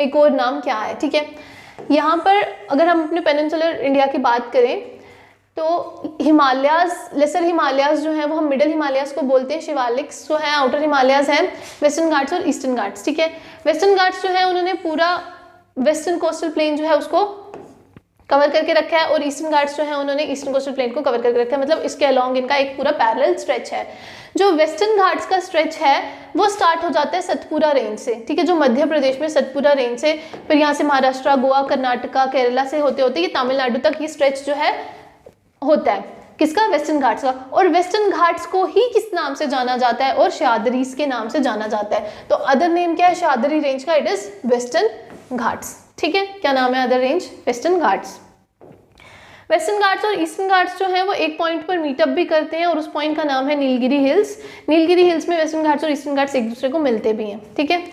Speaker 1: एक और नाम क्या है। ठीक है, यहाँ पर अगर हम अपने पेनिनसुलर इंडिया की बात करें तो हिमालयाज, लेसर हिमालयाज जो हैं वो हम मिडल हिमालयाज को बोलते हैं, शिवालिक्स जो हैं आउटर हिमालयाज हैं, वेस्टर्न घाट्स और ईस्टर्न घाट्स। ठीक है, वेस्टर्न घाट्स जो है उन्होंने पूरा वेस्टर्न कोस्टल प्लेन जो है उसको कवर करके रखा है, और ईस्टर्न घाट्स जो है उन्होंने ईस्टर्न कोस्टल प्लेन को कवर करके रखा है, मतलब इसके अलॉन्ग इनका एक पूरा पैरेलल स्ट्रेच है। जो वेस्टर्न घाट्स का स्ट्रेच है वो स्टार्ट हो जाता है सतपुरा रेंज से। ठीक है, जो मध्य प्रदेश में सतपुरा रेंज से, फिर यहाँ से महाराष्ट्र, गोवा, कर्नाटका, केरला से होते होते ये तमिलनाडु तक ये स्ट्रेच जो है होता है, किसका, वेस्टर्न घाट्स का। और वेस्टर्न घाट्स को ही किस नाम से जाना जाता है, और शादरीज के नाम से जाना जाता है। तो अदर नेम क्या है शादरी रेंज का, इट इज वेस्टर्न घाट्स। ठीक है, क्या नाम है other range, western Ghats. Western Ghats और ईस्टर्न घाट्स जो हैं वो एक पॉइंट पर मीटअप भी करते हैं, और उस पॉइंट का नाम है नीलगिरी हिल्स। नीलगिरी हिल्स में वेस्टर्न घाट्स और ईस्टर्न घाट्स एक दूसरे को मिलते भी हैं। ठीक है,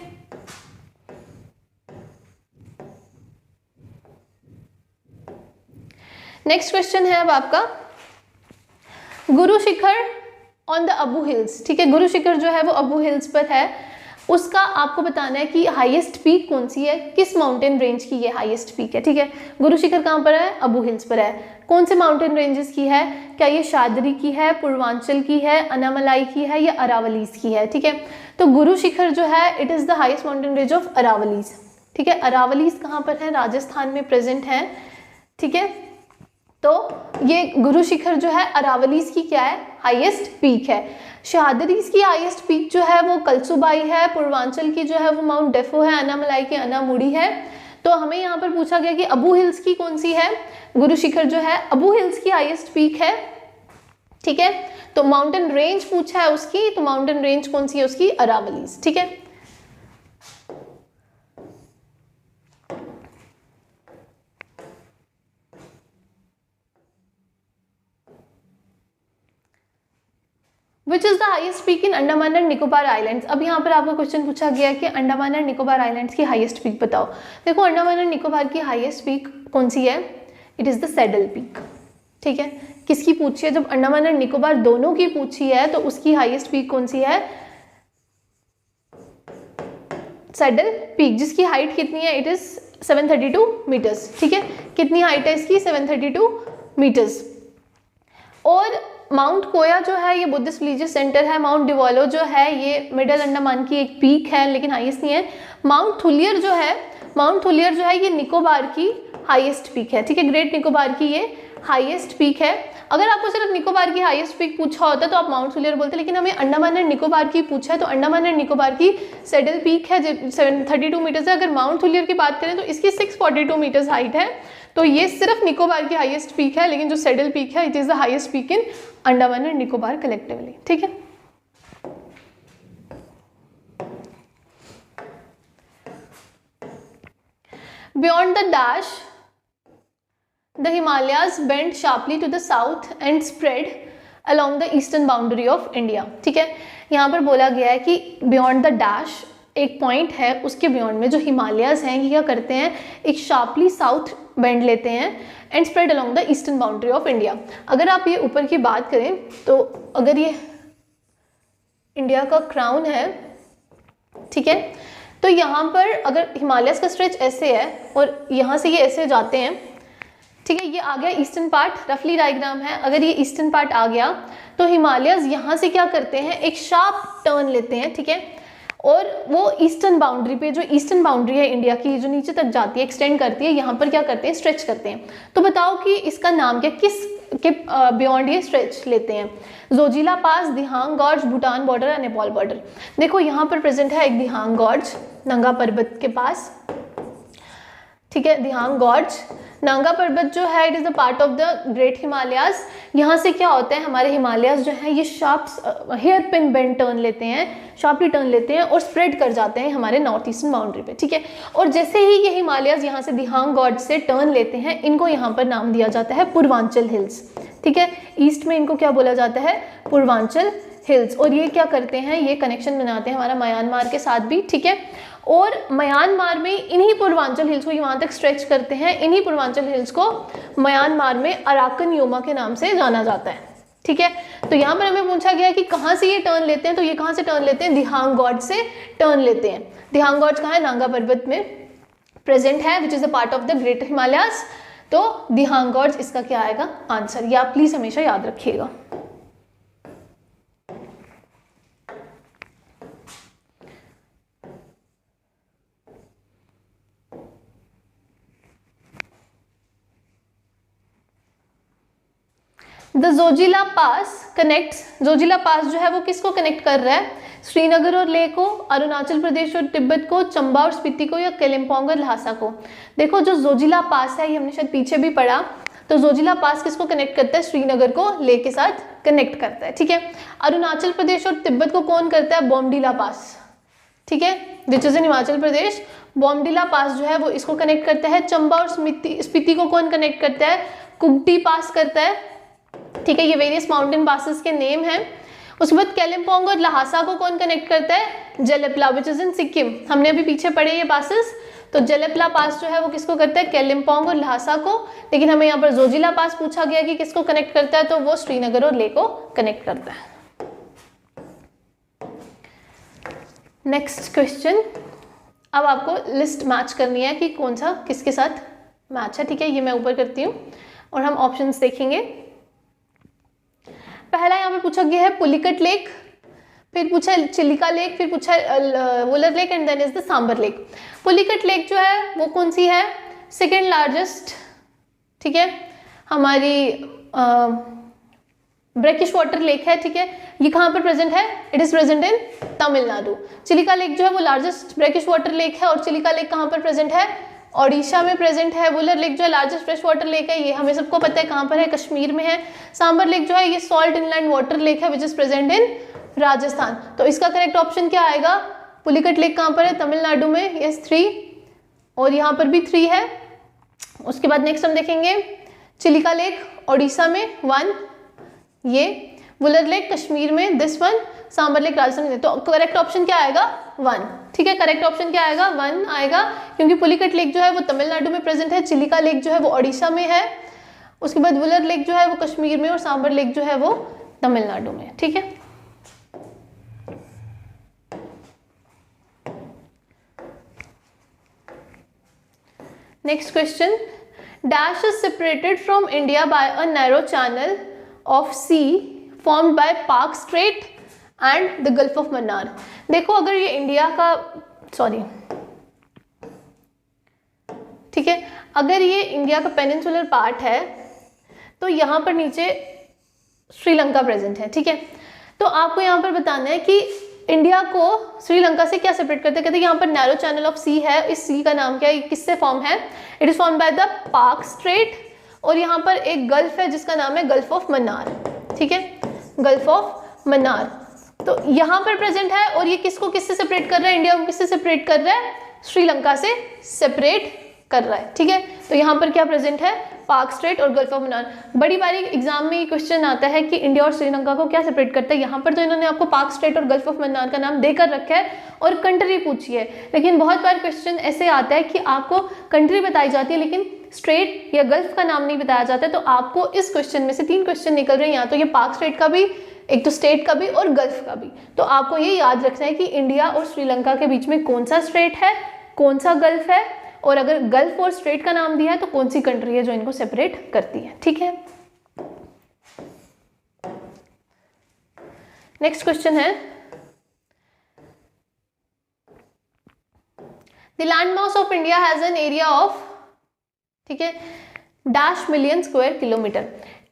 Speaker 1: नेक्स्ट क्वेश्चन है अब आपका Guru Shikhar on the Abu hills. ठीक है, गुरु शिखर जो है वो अबू हिल्स पर है, उसका आपको बताना है कि हाईएस्ट पीक कौन सी है, किस माउंटेन रेंज की ये हाईएस्ट पीक है। ठीक है, गुरु शिखर कहाँ पर है, अबू हिल्स पर है। कौन से माउंटेन रेंजेस की है, क्या ये शादरी की है, पूर्वांचल की है, अनामलाई की है, या अरावलीज की है। ठीक है, तो गुरु शिखर जो है it is the highest mountain range of Aravallis. ठीक है, अरावलीज कहाँ पर है, राजस्थान में प्रेजेंट है। ठीक है, तो ये गुरु शिखर जो है अरावलीज की क्या है, हाईएस्ट पीक है। शादरीज की हाईएस्ट पीक जो है वो कलसुबाई है, पूर्वांचल की जो है वो माउंट डेफो है, अनामलाई की अनामुड़ी है। तो हमें यहाँ पर पूछा गया कि अबू हिल्स की कौन सी है, गुरु शिखर जो है अबू हिल्स की हाईएस्ट पीक है। ठीक है, तो माउंटेन रेंज पूछा है उसकी, तो माउंटेन रेंज कौन सी है उसकी, अरावलीज। ठीक है, which is the highest peak in Andaman and Nicobar islands. अब यहाँ पर आपको क्वेश्चन पूछा गया कि अंडमान एंड निकोबार आइलैंड्स की हाईएस्ट पीक बताओ। देखो अंडमान एंड निकोबार की हाईएस्ट पीक कौन सी है, it is the saddle peak. ठीक है, किसकी पूछी है, जब अंडमान एंड निकोबार दोनों की पूछी है तो उसकी हाईएस्ट पीक कौन सी है, सैडल पीक, जिसकी हाइट कितनी है, इट इज 732 मीटर्स। ठीक है, कितनी हाइट है इसकी, 732 मीटर्स। और माउंट कोया जो है ये बुद्धिस्ट रिलीजियस सेंटर है। माउंट डिवोलो जो है ये मिडल अंडमान की एक पीक है लेकिन हाईएस्ट नहीं है। माउंट थुलियर जो है ये निकोबार की हाईएस्ट पीक है। ठीक है, ग्रेट निकोबार की ये हाईएस्ट पीक है। अगर आपको सिर्फ निकोबार की हाईएस्ट पीक पूछा होता तो आप माउंट थुलियर बोलते, लेकिन हमें अंडमान एंड निकोबार की पूछा है तो अंडमान एंड निकोबार की सैडल पीक है 732 मीटर्स है। अगर माउंट थुलियर की बात करें तो इसकी 642 मीटर्स हाइट है। तो ये सिर्फ निकोबार की हाईएस्ट पीक है, लेकिन जो सैडल पीक है it is the highest peak in Andaman and Nicobar collectively. ठीक है, beyond the dash the Himalayas bend sharply to the south and spread along the eastern boundary of India। ठीक है, यहाँ पर बोला गया है कि beyond the dash एक पॉइंट है, उसके बियॉन्ड में जो हिमालयाज हैं ये क्या करते हैं, एक शार्पली साउथ बेंड लेते हैं and spread along the eastern boundary of India. अगर आप ये ऊपर की बात करें तो अगर ये इंडिया का क्राउन है, ठीक है, तो यहाँ पर अगर हिमालयाज का स्ट्रेच ऐसे है और यहाँ से ये ऐसे जाते हैं, ठीक है, ये आ गया ईस्टर्न पार्ट, रफली डायग्राम है। अगर ये ईस्टर्न पार्ट आ गया तो हिमालयाज यहाँ से क्या करते हैं, एक शार्प टर्न लेते हैं। ठीक है, और वो ईस्टर्न बाउंड्री पे, जो ईस्टर्न बाउंड्री है इंडिया की, जो नीचे तक जाती है, एक्सटेंड करती है, यहाँ पर क्या करते हैं, स्ट्रेच करते हैं। तो बताओ कि इसका नाम क्या, किस के बियॉन्ड ये स्ट्रेच लेते हैं। जोजिला पास, दिहांग गॉर्ज, भूटान बॉर्डर और नेपाल बॉर्डर। देखो यहाँ पर प्रेजेंट है एक दिहांग गॉर्ज नंगा पर्वत के पास। ठीक है, दिहांग गॉर्ज नांगा पर्वत जो है it is the part of the great Himalayas. यहाँ से क्या होता है, हमारे हिमालयाज जो है ये sharp hair pin bend turn लेते हैं, शार्पली टर्न लेते हैं और स्प्रेड कर जाते हैं हमारे नॉर्थ ईस्टर्न बाउंड्री पे। ठीक है, और जैसे ही ये हिमालयाज यहाँ से दिहांग गॉर्ज से टर्न लेते हैं, इनको यहाँ पर नाम दिया जाता है पूर्वांचल हिल्स। ठीक है, ईस्ट में इनको क्या बोला जाता है, पूर्वांचल हिल्स। और ये क्या करते हैं, ये कनेक्शन बनाते हैं हमारा म्यांमार के साथ भी। ठीक है, और म्यांमार में इन्हीं पूर्वांचल हिल्स को वहाँ तक स्ट्रेच करते हैं, इन्हीं पूर्वांचल हिल्स को म्यांमार में अराकन योमा के नाम से जाना जाता है। ठीक है, तो यहाँ पर हमें पूछा गया कि कहाँ से ये टर्न लेते हैं, तो ये कहाँ से टर्न लेते हैं, दिहांग गॉर्ज से टर्न लेते हैं। दिहांग गॉर्ज कहाँ है, नागा पर्वत में प्रेजेंट है, which is a part of the greater Himalayas. तो दिहांग गॉर्ज इसका क्या आएगा आंसर, ये आप प्लीज हमेशा याद रखिएगा। The Zojila pass connects, Zojila pass जो है वो किसको कनेक्ट कर रहा है, श्रीनगर और लेह को, अरुणाचल प्रदेश और तिब्बत को, चंबा और स्पीति को, या कालिम्पोंग और ल्हासा को। देखो जो जोजिला पास है ये हमने शायद पीछे भी पढ़ा, तो जोजिला पास किसको कनेक्ट करता है, श्रीनगर को लेह के साथ कनेक्ट करता है, ठीक है। अरुणाचल प्रदेश और तिब्बत को कौन करता है, बॉमडिला पास, ठीक है, विच इज इन हिमाचल प्रदेश। बॉमडिला पास जो है वो इसको कनेक्ट करता है। चंबा और स्पीति को कौन कनेक्ट करता है, कुगटी पास करता है, ठीक है। ये वेरियस माउंटेन पासेस के नेम हैं। उसके बाद कालिम्पोंग और ल्हासा को कौन कनेक्ट करता है, जलेपला, विच इज इन सिक्किम। हमने अभी पीछे पढ़े ये पासेस, तो जलेपला पास जो है वो किसको करता है, कालिम्पोंग और ल्हासा को। लेकिन हमें यहाँ पर जोजिला पास पूछा गया कि किसको कनेक्ट करता है, तो वो श्रीनगर और लेह को कनेक्ट करता है। नेक्स्ट क्वेश्चन, अब आपको लिस्ट मैच करनी है कि कौन सा किसके साथ मैच है, ठीक है। ये मैं ऊपर करती हूँ और हम ऑप्शंस देखेंगे। पहला यहाँ पे पूछा गया है पुलिकट लेक, फिर पूछा चिलिका लेक, फिर पूछा Wular lake and then is the Sambhar lake. Pulicat lake जो है वो कौन सी है, सेकेंड लार्जेस्ट, ठीक है, हमारी ब्रैकिश वाटर लेक है, ठीक है। ये कहाँ पर प्रेजेंट है, it is present in Tamil Nadu. Chilika lake जो है वो लार्जेस्ट ब्रैकिश वाटर लेक है, और चिलिका लेक कहाँ पर प्रेजेंट है, ओडिशा में प्रेजेंट है। वुलर लेक जो है लार्जेस्ट फ्रेश वाटर लेक है, ये हमें सबको पता है कहाँ पर है, कश्मीर में है। सांबर लेक जो है ये सॉल्ट इनलैंड वाटर लेक है, which is present in Rajasthan. तो इसका करेक्ट ऑप्शन क्या आएगा, पुलिकट लेक कहाँ पर है, तमिलनाडु में, यस 3, और यहाँ पर भी 3 है। उसके बाद नेक्स्ट हम देखेंगे चिलिका लेक ओडिशा में 1, ये वुलर लेक कश्मीर में दिस 1, सांबर लेक राजस्थान में। तो करेक्ट ऑप्शन क्या आएगा 1, ठीक है। करेक्ट ऑप्शन क्या आएगा 1 आएगा, क्योंकि पुलिकट लेक जो है वो तमिलनाडु में प्रेजेंट है, चिलिका लेक जो है वो ओडिशा में है, उसके बाद वुलर लेक जो है वो कश्मीर में, और सांबर लेक जो है वो तमिलनाडु में, ठीक है। Next question, dash is separated from India by a narrow channel of sea formed by Palk strait and the gulf of Mannar. देखो अगर ये इंडिया का ठीक है, अगर ये इंडिया का पेनिनसुलर पार्ट है तो यहाँ पर नीचे श्रीलंका प्रेजेंट है, ठीक है। तो आपको यहाँ पर बताना है कि इंडिया को श्रीलंका से क्या सेपरेट करते हैं, कहते हैं यहाँ पर नैरो चैनल ऑफ सी है, इस सी का नाम क्या है, किससे फॉर्म है, it is form by the पाक स्ट्रेट, और यहाँ पर एक गल्फ है जिसका नाम है गल्फ ऑफ मन्नार, ठीक है, गल्फ ऑफ मन्नार। तो यहाँ पर प्रेजेंट है, और ये किसको किससे सेपरेट कर रहा है, इंडिया को किससे सेपरेट कर रहा है, श्रीलंका से सेपरेट कर रहा है, ठीक है। तो यहाँ पर क्या प्रेजेंट है, पाक स्ट्रेट और गल्फ ऑफ मन्नार। बड़ी बारी एग्जाम में ये क्वेश्चन आता है कि इंडिया और श्रीलंका को क्या सेपरेट करता है। यहाँ पर तो इन्होंने आपको पाक स्ट्रेट और गल्फ ऑफ मन्नार का नाम देकर रखा है और कंट्री पूछी है, लेकिन बहुत बार क्वेश्चन ऐसे आता है कि आपको कंट्री बताई जाती है लेकिन स्ट्रेट या गल्फ का नाम नहीं बताया जाता है। तो आपको इस क्वेश्चन में से 3 क्वेश्चन निकल रहे हैं, या तो ये पाक स्ट्रेट का भी, एक तो स्टेट का भी और गल्फ का भी। तो आपको ये याद रखना है कि इंडिया और श्रीलंका के बीच में कौन सा स्ट्रेट है, कौन सा गल्फ है, और अगर गल्फ और स्ट्रेट का नाम दिया है तो कौन सी कंट्री है जो इनको सेपरेट करती है, ठीक है। नेक्स्ट क्वेश्चन है, the land mass of India has an area of, ठीक है, dash million square kilometre.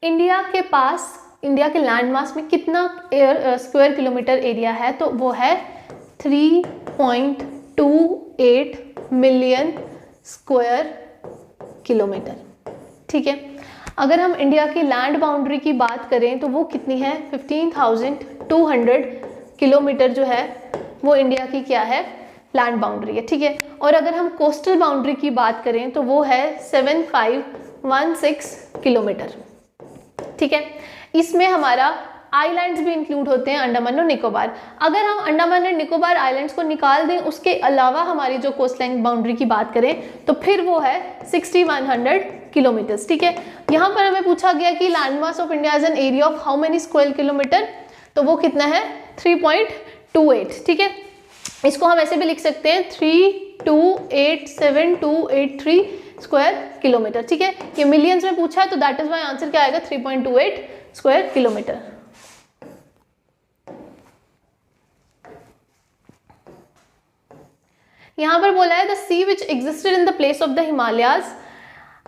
Speaker 1: India के पास, इंडिया के लैंड मास में कितना स्क्वायर किलोमीटर एरिया है, तो वो है 3.28 मिलियन स्क्वायर किलोमीटर, ठीक है। अगर हम इंडिया की लैंड बाउंड्री की बात करें तो वो कितनी है, 15,200 किलोमीटर जो है वो इंडिया की क्या है, लैंड बाउंड्री है, ठीक है। और अगर हम कोस्टल बाउंड्री की बात करें तो वो है 7516 किलोमीटर, ठीक है। इसमें हमारा आइलैंड्स भी इंक्लूड होते हैं, अंडमान और निकोबार। अगर हम अंडमान और निकोबार आइलैंड्स को निकाल दें, उसके अलावा हमारी जो कोस्ट लाइन बाउंड्री की बात करें तो फिर वो है 6100 किलोमीटर्स। ठीक है, यहाँ पर हमें पूछा गया कि land mass of India is an area of how many square kilometre, तो वो कितना है 3.28। ठीक है, इसको हम ऐसे भी लिख सकते हैं 3287283 स्क्वायर किलोमीटर। ठीक है, ये मिलियंस में पूछा है तो दैट इज वाई आंसर क्या आएगा 3.28 स्क्वायर किलोमीटर। यहाँ पर बोला है the sea which existed in the place of the Himalayas.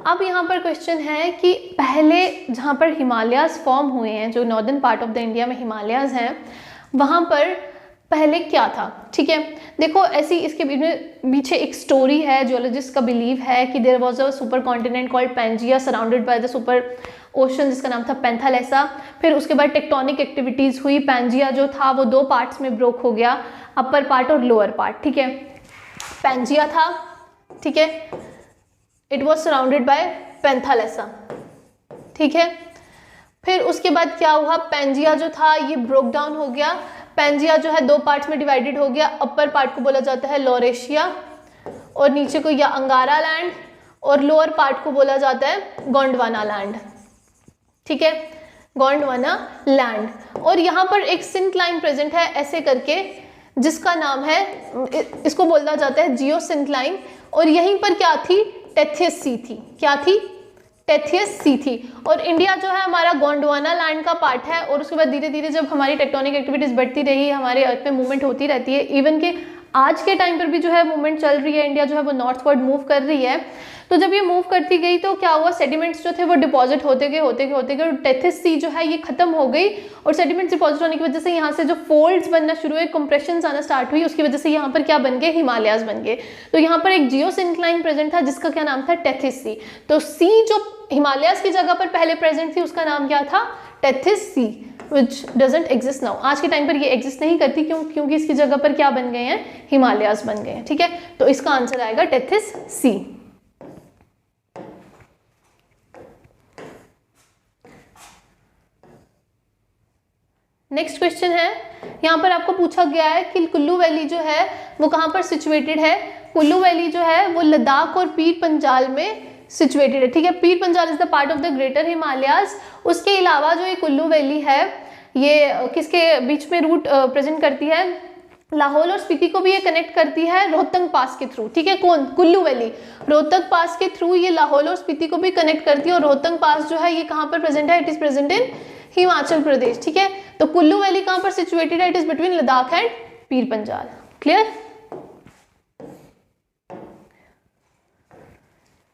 Speaker 1: अब यहाँ पर क्वेश्चन है कि पहले जहाँ पर हिमालयाज फॉर्म हुए हैं, जो northern part of the India में हिमालयाज हैं, वहाँ पर पहले क्या था। ठीक है, देखो ऐसी इसके पीछे एक स्टोरी है। जियोलॉजिस्ट का बिलीव है कि there was a super continent called Pangaea surrounded by the super ocean, जिसका नाम था पेंथालेसा। फिर उसके बाद टेक्टोनिक एक्टिविटीज हुई, पैंजिया जो था वो 2 पार्ट्स में ब्रोक हो गया, अपर पार्ट और लोअर पार्ट। ठीक है, पैंजिया था, ठीक है, इट वॉज सराउंडेड बाय पेंथालेसा। ठीक है, फिर उसके बाद क्या हुआ, पैंजिया जो था ये ब्रोक डाउन हो गया। पैंजिया जो है 2 पार्ट्स में डिवाइडेड हो गया। अपर पार्ट को बोला जाता है लॉरेशिया और नीचे को या अंगारा लैंड, और लोअर पार्ट को बोला जाता है गोंडवाना लैंड। ठीक है, गोंडवाना लैंड। और यहाँ पर एक सिंक्लाइन प्रेजेंट है ऐसे करके, जिसका नाम है, इसको बोला जाता है जियो सिंक्लाइन। और यहीं पर क्या थी, टेथियस सी थी। क्या थी, टेथियस सी थी। और इंडिया जो है हमारा गोंडवाना लैंड का पार्ट है। और उसके बाद धीरे धीरे जब हमारी टेक्टोनिक एक्टिविटीज बढ़ती रही, हमारे अर्थ में मूवमेंट होती रहती है, इवन के आज के टाइम पर भी जो है मूवमेंट चल रही है, इंडिया जो है वो नॉर्थवर्ड मूव कर रही है। तो जब ये मूव करती गई तो क्या हुआ, सेडिमेंट्स जो थे वो डिपॉजिट होते गए, टेथिस सी जो है ये खत्म हो गई। और सेडिमेंट्स डिपॉजिट होने की वजह से यहाँ से जो फोल्ड्स बनना शुरू हुए, कंप्रेशंस आना स्टार्ट हुई, उसकी वजह से यहाँ पर क्या बन गए, हिमालयाज बन गए। तो यहाँ पर एक जियो सिंक्लाइन प्रेजेंट था जिसका क्या नाम था, टेथिस सी। तो सी जो हिमालयाज की जगह पर पहले प्रेजेंट थी उसका नाम क्या था, Tethys sea, which doesn't exist now. आज के टाइम पर ये एग्जिस्ट नहीं करती, क्योंकि इसकी जगह पर क्या बन गए हैं, हिमालयाज बन गए हैं। ठीक है, तो इसका आंसर आएगा टेथिस सी। नेक्स्ट क्वेश्चन है, यहाँ पर आपको पूछा गया है कि कुल्लू वैली जो है वो कहाँ पर सिचुएटेड है। कुल्लू वैली जो है वो लद्दाख और पीर पंजाल में सिचुएटेड है। ठीक है, Pir Panjal is the part of the greater Himalayas. उसके अलावा जो ये कुल्लू वैली है ये किसके बीच में रूट प्रेजेंट करती है, लाहौल और स्पीति को भी ये कनेक्ट करती है रोहतंग पास के थ्रू। ठीक है, कौन, कुल्लू वैली रोहतंग पास के थ्रू ये लाहौल और स्पीति को भी कनेक्ट करती है। और रोहतंग पास जो है ये कहाँ पर प्रेजेंट है, it is present in Himachal Pradesh. ठीक है, तो कुल्लू वैली कहाँ पर सिचुएटेड है, it is between Ladakh and Pir Panjal. Clear.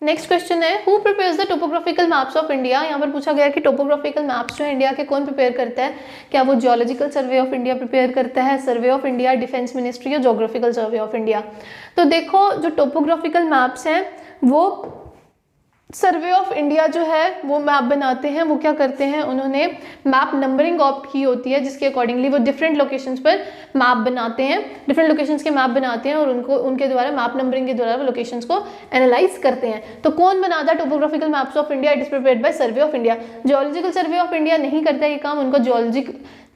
Speaker 1: Next question है, who prepares the topographical maps of India. यहाँ पर पूछा गया कि टोपोग्राफिकल मैप्स जो है इंडिया के कौन प्रिपेयर करता है। क्या वो geological survey of India prepare करता है, सर्वे ऑफ इंडिया, डिफेंस मिनिस्ट्री या ज्योग्राफिकल सर्वे ऑफ इंडिया। तो देखो जो टोपोग्राफिकल मैप्स हैं वो सर्वे ऑफ इंडिया जो है वो मैप बनाते हैं। वो क्या करते हैं, उन्होंने मैप नंबरिंग ऑप्ट की होती है जिसके अकॉर्डिंगली वो डिफरेंट लोकेशंस पर मैप बनाते हैं, डिफरेंट लोकेशंस के मैप बनाते हैं और उनको उनके द्वारा मैप नंबरिंग के द्वारा वो लोकेशंस को एनालाइज करते हैं। तो कौन बनाता है topographical maps of India, it is prepared bye survey of India. Geological survey of India नहीं करता ये काम, उनको जियोलॉजी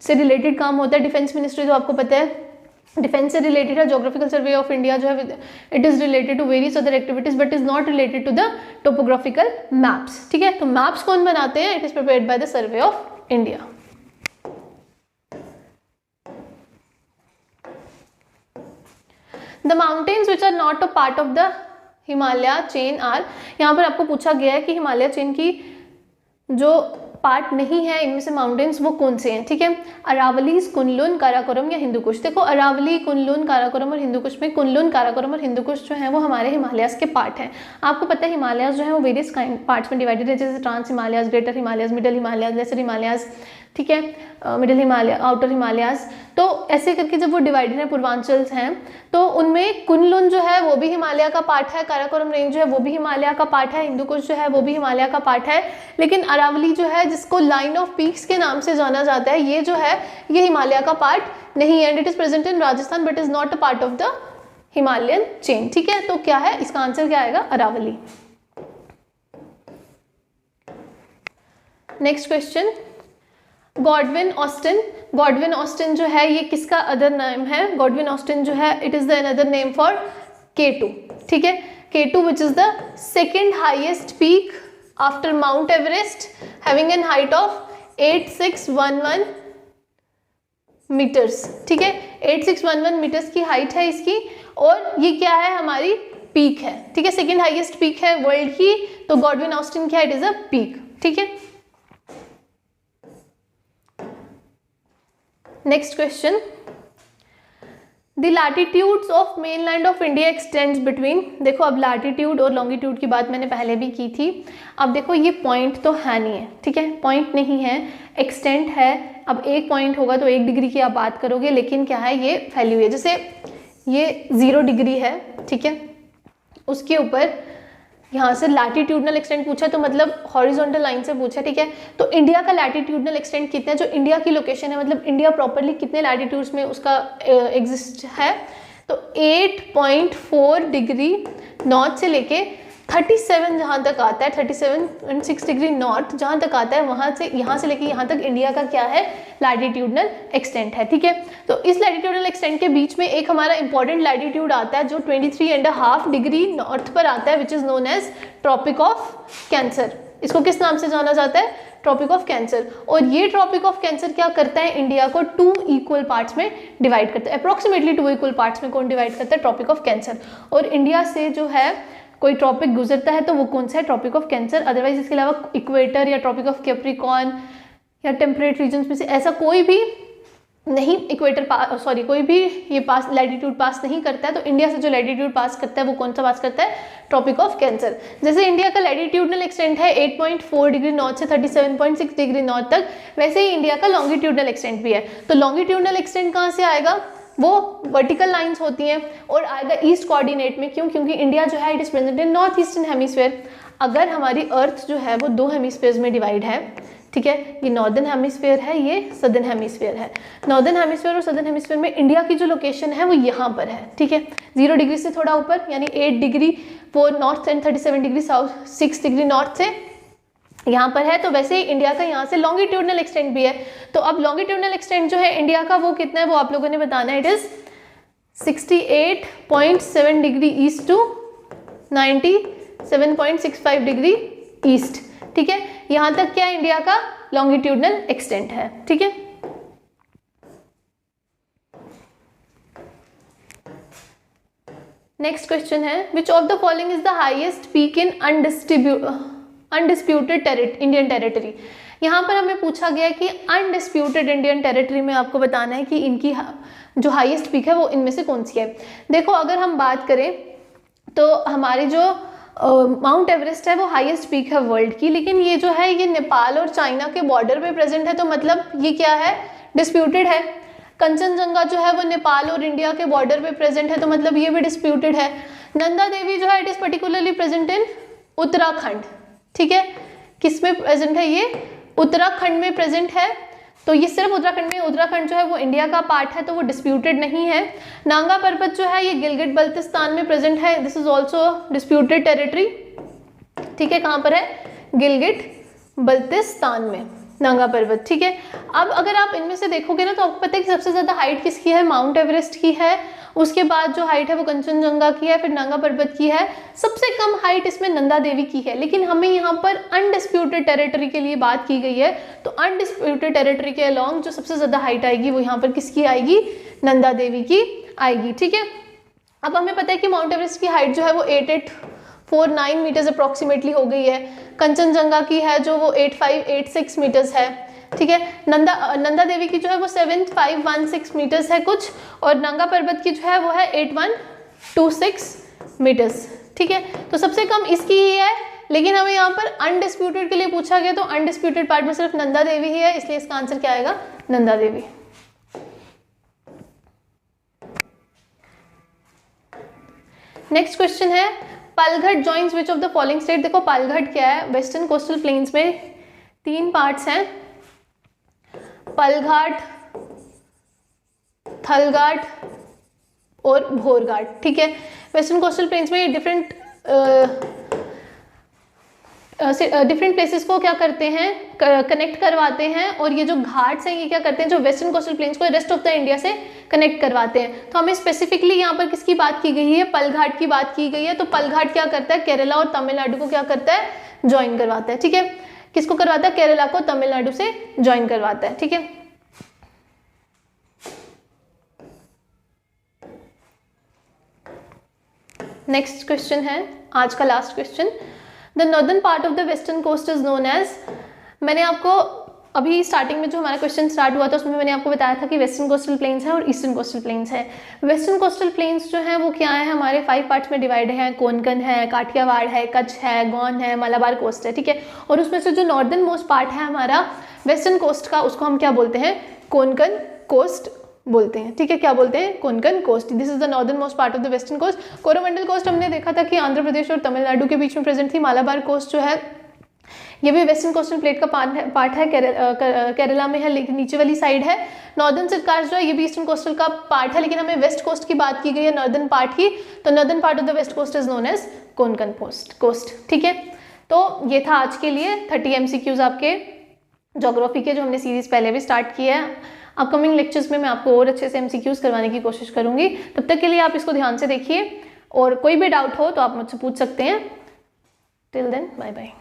Speaker 1: से रिलेटेड काम होता है। डिफेंस मिनिस्ट्री तो आपको पता है डिफेंस से रिलेटेड है। ज्योग्राफिकल सर्वे ऑफ इंडिया जो है it is related to various other activities but is not related to the topographical maps. ठीक है, तो मैप्स कौन बनाते हैं, it is prepared by the survey of India. The mountains which are not a part of the Himalaya chain are. यहाँ पर आपको पूछा गया है कि हिमालय चेन की जो पार्ट नहीं है इनमें से माउंटेन्स वो कौन से हैं। ठीक है, अरावली, कुनलुन, काराकोरम या हिंदू कुश। देखो अरावली, कुनलुन, काराकोरम और हिंदू कुश में कुनलुन, काराकोरम और हिंदू कुश जो है वो हमारे हिमालयाज के पार्ट हैं। आपको पता है हिमालयाज जो है वो वेरियस पार्ट्स में डिवाइडेड है, जैसे trans Himalayas, greater Himalayas, middle Himalayas, lesser Himalayas. ठीक है, मिडिल हिमालय, आउटर हिमालयाज। तो ऐसे करके जब वो डिवाइडेड है, पूर्वांचल हैं, तो उनमें कुनलुन जो है वो भी हिमालय का पार्ट है, काराकोरम रेंज जो है वो भी हिमालय का पार्ट है, हिंदू कुश जो है वो भी हिमालय का पार्ट है। लेकिन अरावली जो है जिसको लाइन ऑफ पीक्स के नाम से जाना जाता है, ये जो है ये हिमालय का पार्ट नहीं है। And it is present in Rajasthan but is not a part of the Himalayan chain. ठीक है, तो क्या है इसका आंसर, क्या आएगा, Aravalli. Next question, Godwin Austen. Godwin Austen जो है ये किसका अदर नेम है, गॉडविन ऑस्टिन जो है it is the another name for K2। ठीक है, K2 which is the second highest peak after Mount Everest having an height of 8611 metres, ठीक है, 8611 मीटर्स की हाइट है इसकी, और ये क्या है, हमारी पीक है, ठीक है, सेकेंड हाईएस्ट पीक है वर्ल्ड की, तो गॉडविन ऑस्टिन की हाइट इज अ पीक, ठीक है। Next question, the latitudes of mainland of India extends between, देखो अब लैटिट्यूड और लॉन्गिट्यूड की बात मैंने पहले भी की थी, अब देखो ये पॉइंट तो है नहीं है, ठीक है, पॉइंट नहीं है, एक्सटेंट है, अब एक पॉइंट होगा तो 1 डिग्री की आप बात करोगे, लेकिन क्या है, ये फैली हुई है, जैसे ये 0 डिग्री है, ठीक है, उसके ऊपर यहाँ से लैटिट्यूडनल एक्सटेंट पूछा तो मतलब हॉरिजॉन्टल लाइन से पूछा, ठीक है, तो इंडिया का लैटिट्यूडनल एक्सटेंट कितना है, जो इंडिया की लोकेशन है, मतलब इंडिया प्रॉपरली कितने लैटिट्यूड्स में उसका एग्जिस्ट है, तो 8.4 डिग्री नॉर्थ से लेके 37 जहाँ तक आता है, 37.6 डिग्री नॉर्थ जहाँ तक आता है, वहाँ से यहाँ से लेके यहाँ तक इंडिया का क्या है, लैटिट्यूडनल एक्सटेंट है, ठीक है। तो इस लैटिट्यूडनल एक्सटेंट के बीच में एक हमारा इंपॉर्टेंट लैटिट्यूड आता है जो 23.5 डिग्री नॉर्थ पर आता है, which is known as Tropic of Cancer. इसको किस नाम से जाना जाता है, ट्रॉपिक ऑफ कैंसर। और ये ट्रॉपिक ऑफ कैंसर क्या करता है, इंडिया को 2 इक्वल पार्ट्स में डिवाइड करता है, अप्रोक्सीमेटली 2 इक्वल पार्ट्स में कौन डिवाइड करता है, ट्रॉपिक ऑफ कैंसर। और इंडिया से जो है कोई ट्रॉपिक गुजरता है तो वो कौन सा है, ट्रॉपिक ऑफ कैंसर। अदरवाइज इसके अलावा इक्वेटर या ट्रॉपिक ऑफ कैप्रिकॉर्न या टेम्परेट रीजन्स में से ऐसा कोई भी नहीं, इक्वेटर सॉरी कोई भी ये पास लैटिट्यूड पास नहीं करता है, तो इंडिया से जो लैटिट्यूड पास करता है वो कौन सा पास करता है, ट्रॉपिक ऑफ कैंसर। जैसे इंडिया का लैटिट्यूडनल एक्सटेंट है 8.4 डिग्री नॉर्थ से 37.6 डिग्री नॉर्थ तक, वैसे ही इंडिया का लॉन्गिट्यूडनल एक्सटेंट भी है। तो लॉन्गिट्यूडनल एक्सटेंट कहाँ से आएगा, वो वर्टिकल लाइंस होती हैं और आएगा ईस्ट कोऑर्डिनेट में, क्यों, क्योंकि इंडिया जो है it is present in north eastern hemisphere. अगर हमारी अर्थ जो है वो 2 हेमिस्फीयर्स में डिवाइड है, ठीक है, ये नॉर्दर्न हेमिस्फीयर है, ये सदर्न हेमिस्फीयर है। नॉर्दर्न हेमिस्फीयर और सदर्न हेमिस्फीयर में इंडिया की जो लोकेशन है वो यहाँ पर है, ठीक है, 0 डिग्री से थोड़ा ऊपर, यानी 8 degree for north and 37 degree south, 6 degree north से यहाँ पर है। तो वैसे ही इंडिया का यहाँ से लॉन्गिट्यूडनल एक्सटेंट भी है। तो अब लॉन्गिट्यूडनल एक्सटेंट जो है इंडिया का वो कितना है, वो आप लोगों ने बताना है, it is 68.7 degree east to 97.65 degree east, ठीक है, यहाँ तक क्या इंडिया का लॉन्गिट्यूडनल एक्सटेंट है, ठीक है। नेक्स्ट क्वेश्चन है, विच of the following is the highest peak in undisputed Indian territory. यहाँ पर हमें पूछा गया कि अनडिस्प्यूटेड इंडियन टेरिटरी में आपको बताना है कि इनकी जो हाईएस्ट पीक है वो इनमें से कौन सी है। देखो अगर हम बात करें तो हमारी जो माउंट एवरेस्ट है वो हाईएस्ट पीक है वर्ल्ड की, लेकिन ये जो है ये नेपाल और चाइना के बॉर्डर पे प्रेजेंट है, तो मतलब ये क्या है, डिस्प्यूटेड है। कंचनजंगा जो है वो नेपाल और इंडिया के बॉर्डर पे प्रेजेंट है, तो मतलब ये भी डिस्प्यूटेड है। नंदा देवी जो है it is particularly present in Uttarakhand, ठीक है, किस में प्रेजेंट है, ये उत्तराखंड में प्रेजेंट है, तो ये सिर्फ उत्तराखंड में, उत्तराखंड जो है वो इंडिया का पार्ट है तो वो डिस्प्यूटेड नहीं है। नांगा पर्वत जो है ये गिलगिट बल्तिस्तान में प्रेजेंट है, this is also disputed territory, ठीक है, कहाँ पर है, गिलगिट बल्तिस्तान में नांगा पर्वत, ठीक है। अब अगर आप इनमें से देखोगे ना तो आपको पता है कि सबसे ज़्यादा हाइट किसकी है, माउंट एवरेस्ट की है, उसके बाद जो हाइट है वो कंचनजंगा की है, फिर नांगा पर्वत की है, सबसे कम हाइट इसमें नंदा देवी की है। लेकिन हमें यहाँ पर अनडिस्प्यूटेड टेरिटरी के लिए बात की गई है, तो अनडिस्प्यूटेड टेरिटरी के अलॉन्ग जो सबसे ज़्यादा हाइट आएगी वो यहाँ पर किसकी आएगी, नंदा देवी की आएगी, ठीक है। अब हमें पता है कि माउंट एवरेस्ट की हाइट जो है वो 8849 मीटर्स अप्रॉक्सीमेटली हो गई है, कंचनजंगा की है जो वो 8586 मीटर्स है, ठीक है, नंदा देवी की जो है वो 7516 मीटर्स है कुछ, और नांगा पर्वत की जो है वो है 8126 मीटर्स, ठीक है। तो सबसे कम इसकी ही है, लेकिन हमें यहाँ पर अनडिस्प्यूटेड के लिए पूछा गया, तो अनडिस्प्यूटेड पार्ट में सिर्फ नंदा देवी ही है, इसलिए इसका आंसर क्या आएगा, नंदा देवी। नेक्स्ट क्वेश्चन है, Palghat joins which of the following state. देखो पालघाट क्या है, वेस्टर्न कोस्टल प्लेन्स में 3 पार्ट्स हैं, पलघाट, थलघाट और भोरघाट, ठीक है। वेस्टर्न कोस्टल प्लेन्स में डिफरेंट प्लेसेस को क्या करते हैं, कनेक्ट करवाते हैं, और ये जो घाट्स हैं ये क्या करते हैं, जो वेस्टर्न कोस्टल प्लेन्स को रेस्ट ऑफ द इंडिया से कनेक्ट करवाते हैं। तो हमें स्पेसिफिकली यहाँ पर किसकी बात की गई है, पलघाट की बात की गई है। तो पलघाट क्या करता है, केरला और तमिलनाडु को क्या करता है, ज्वाइन करवाता है, ठीक है। किसको करवाता है? केरला को तमिलनाडु से ज्वाइन करवाता है, ठीक है। नेक्स्ट क्वेश्चन है आज का last question. The northern part of the western coast is known as, मैंने आपको अभी स्टार्टिंग में जो हमारा क्वेश्चन स्टार्ट हुआ था उसमें मैंने आपको बताया था कि वेस्टर्न कोस्टल प्लेन्स है और ईस्टर्न कोस्टल प्लेन्स है। वेस्टर्न कोस्टल प्लेन्स जो है वो क्या है, हमारे 5 पार्ट्स में डिवाइड है, कोंकण है, काठियावाड़ है, कच्छ है, गौन है, मलाबार कोस्ट है, ठीक है। और उसमें से जो नॉर्दर्न मोस्ट पार्ट है हमारा वेस्टर्न कोस्ट का, उसको हम क्या बोलते हैं? कोंकण कोस्ट बोलते हैं, ठीक है। क्या बोलते हैं? Konkan coast. This is the northern most part of the western coast. Coromandel coast हमने देखा था कि आंध्र प्रदेश और तमिलनाडु के बीच में प्रेजेंट थी। मालाबार कोस्ट जो है ये भी वेस्टर्न कोस्टल प्लेट का पार्ट है, केरला में है, लेकिन नीचे वाली साइड है। नॉर्दर्न सर्कार जो है ये भी ईस्टर्न कोस्टल का पार्ट है, लेकिन हमें वेस्ट कोस्ट की बात की गई है, नॉर्दर्न पार्ट की, तो northern part of the west coast is known as Konkan coast, ठीक है। तो ये था आज के लिए 30 MCQs आपके ज्योग्राफी के, जो हमने सीरीज पहले भी स्टार्ट किया है। अपकमिंग लेक्चर्स में मैं आपको और अच्छे से MCQs करवाने की कोशिश करूंगी। तब तक के लिए आप इसको ध्यान से देखिए और कोई भी डाउट हो तो आप मुझसे पूछ सकते हैं। Till then bye bye.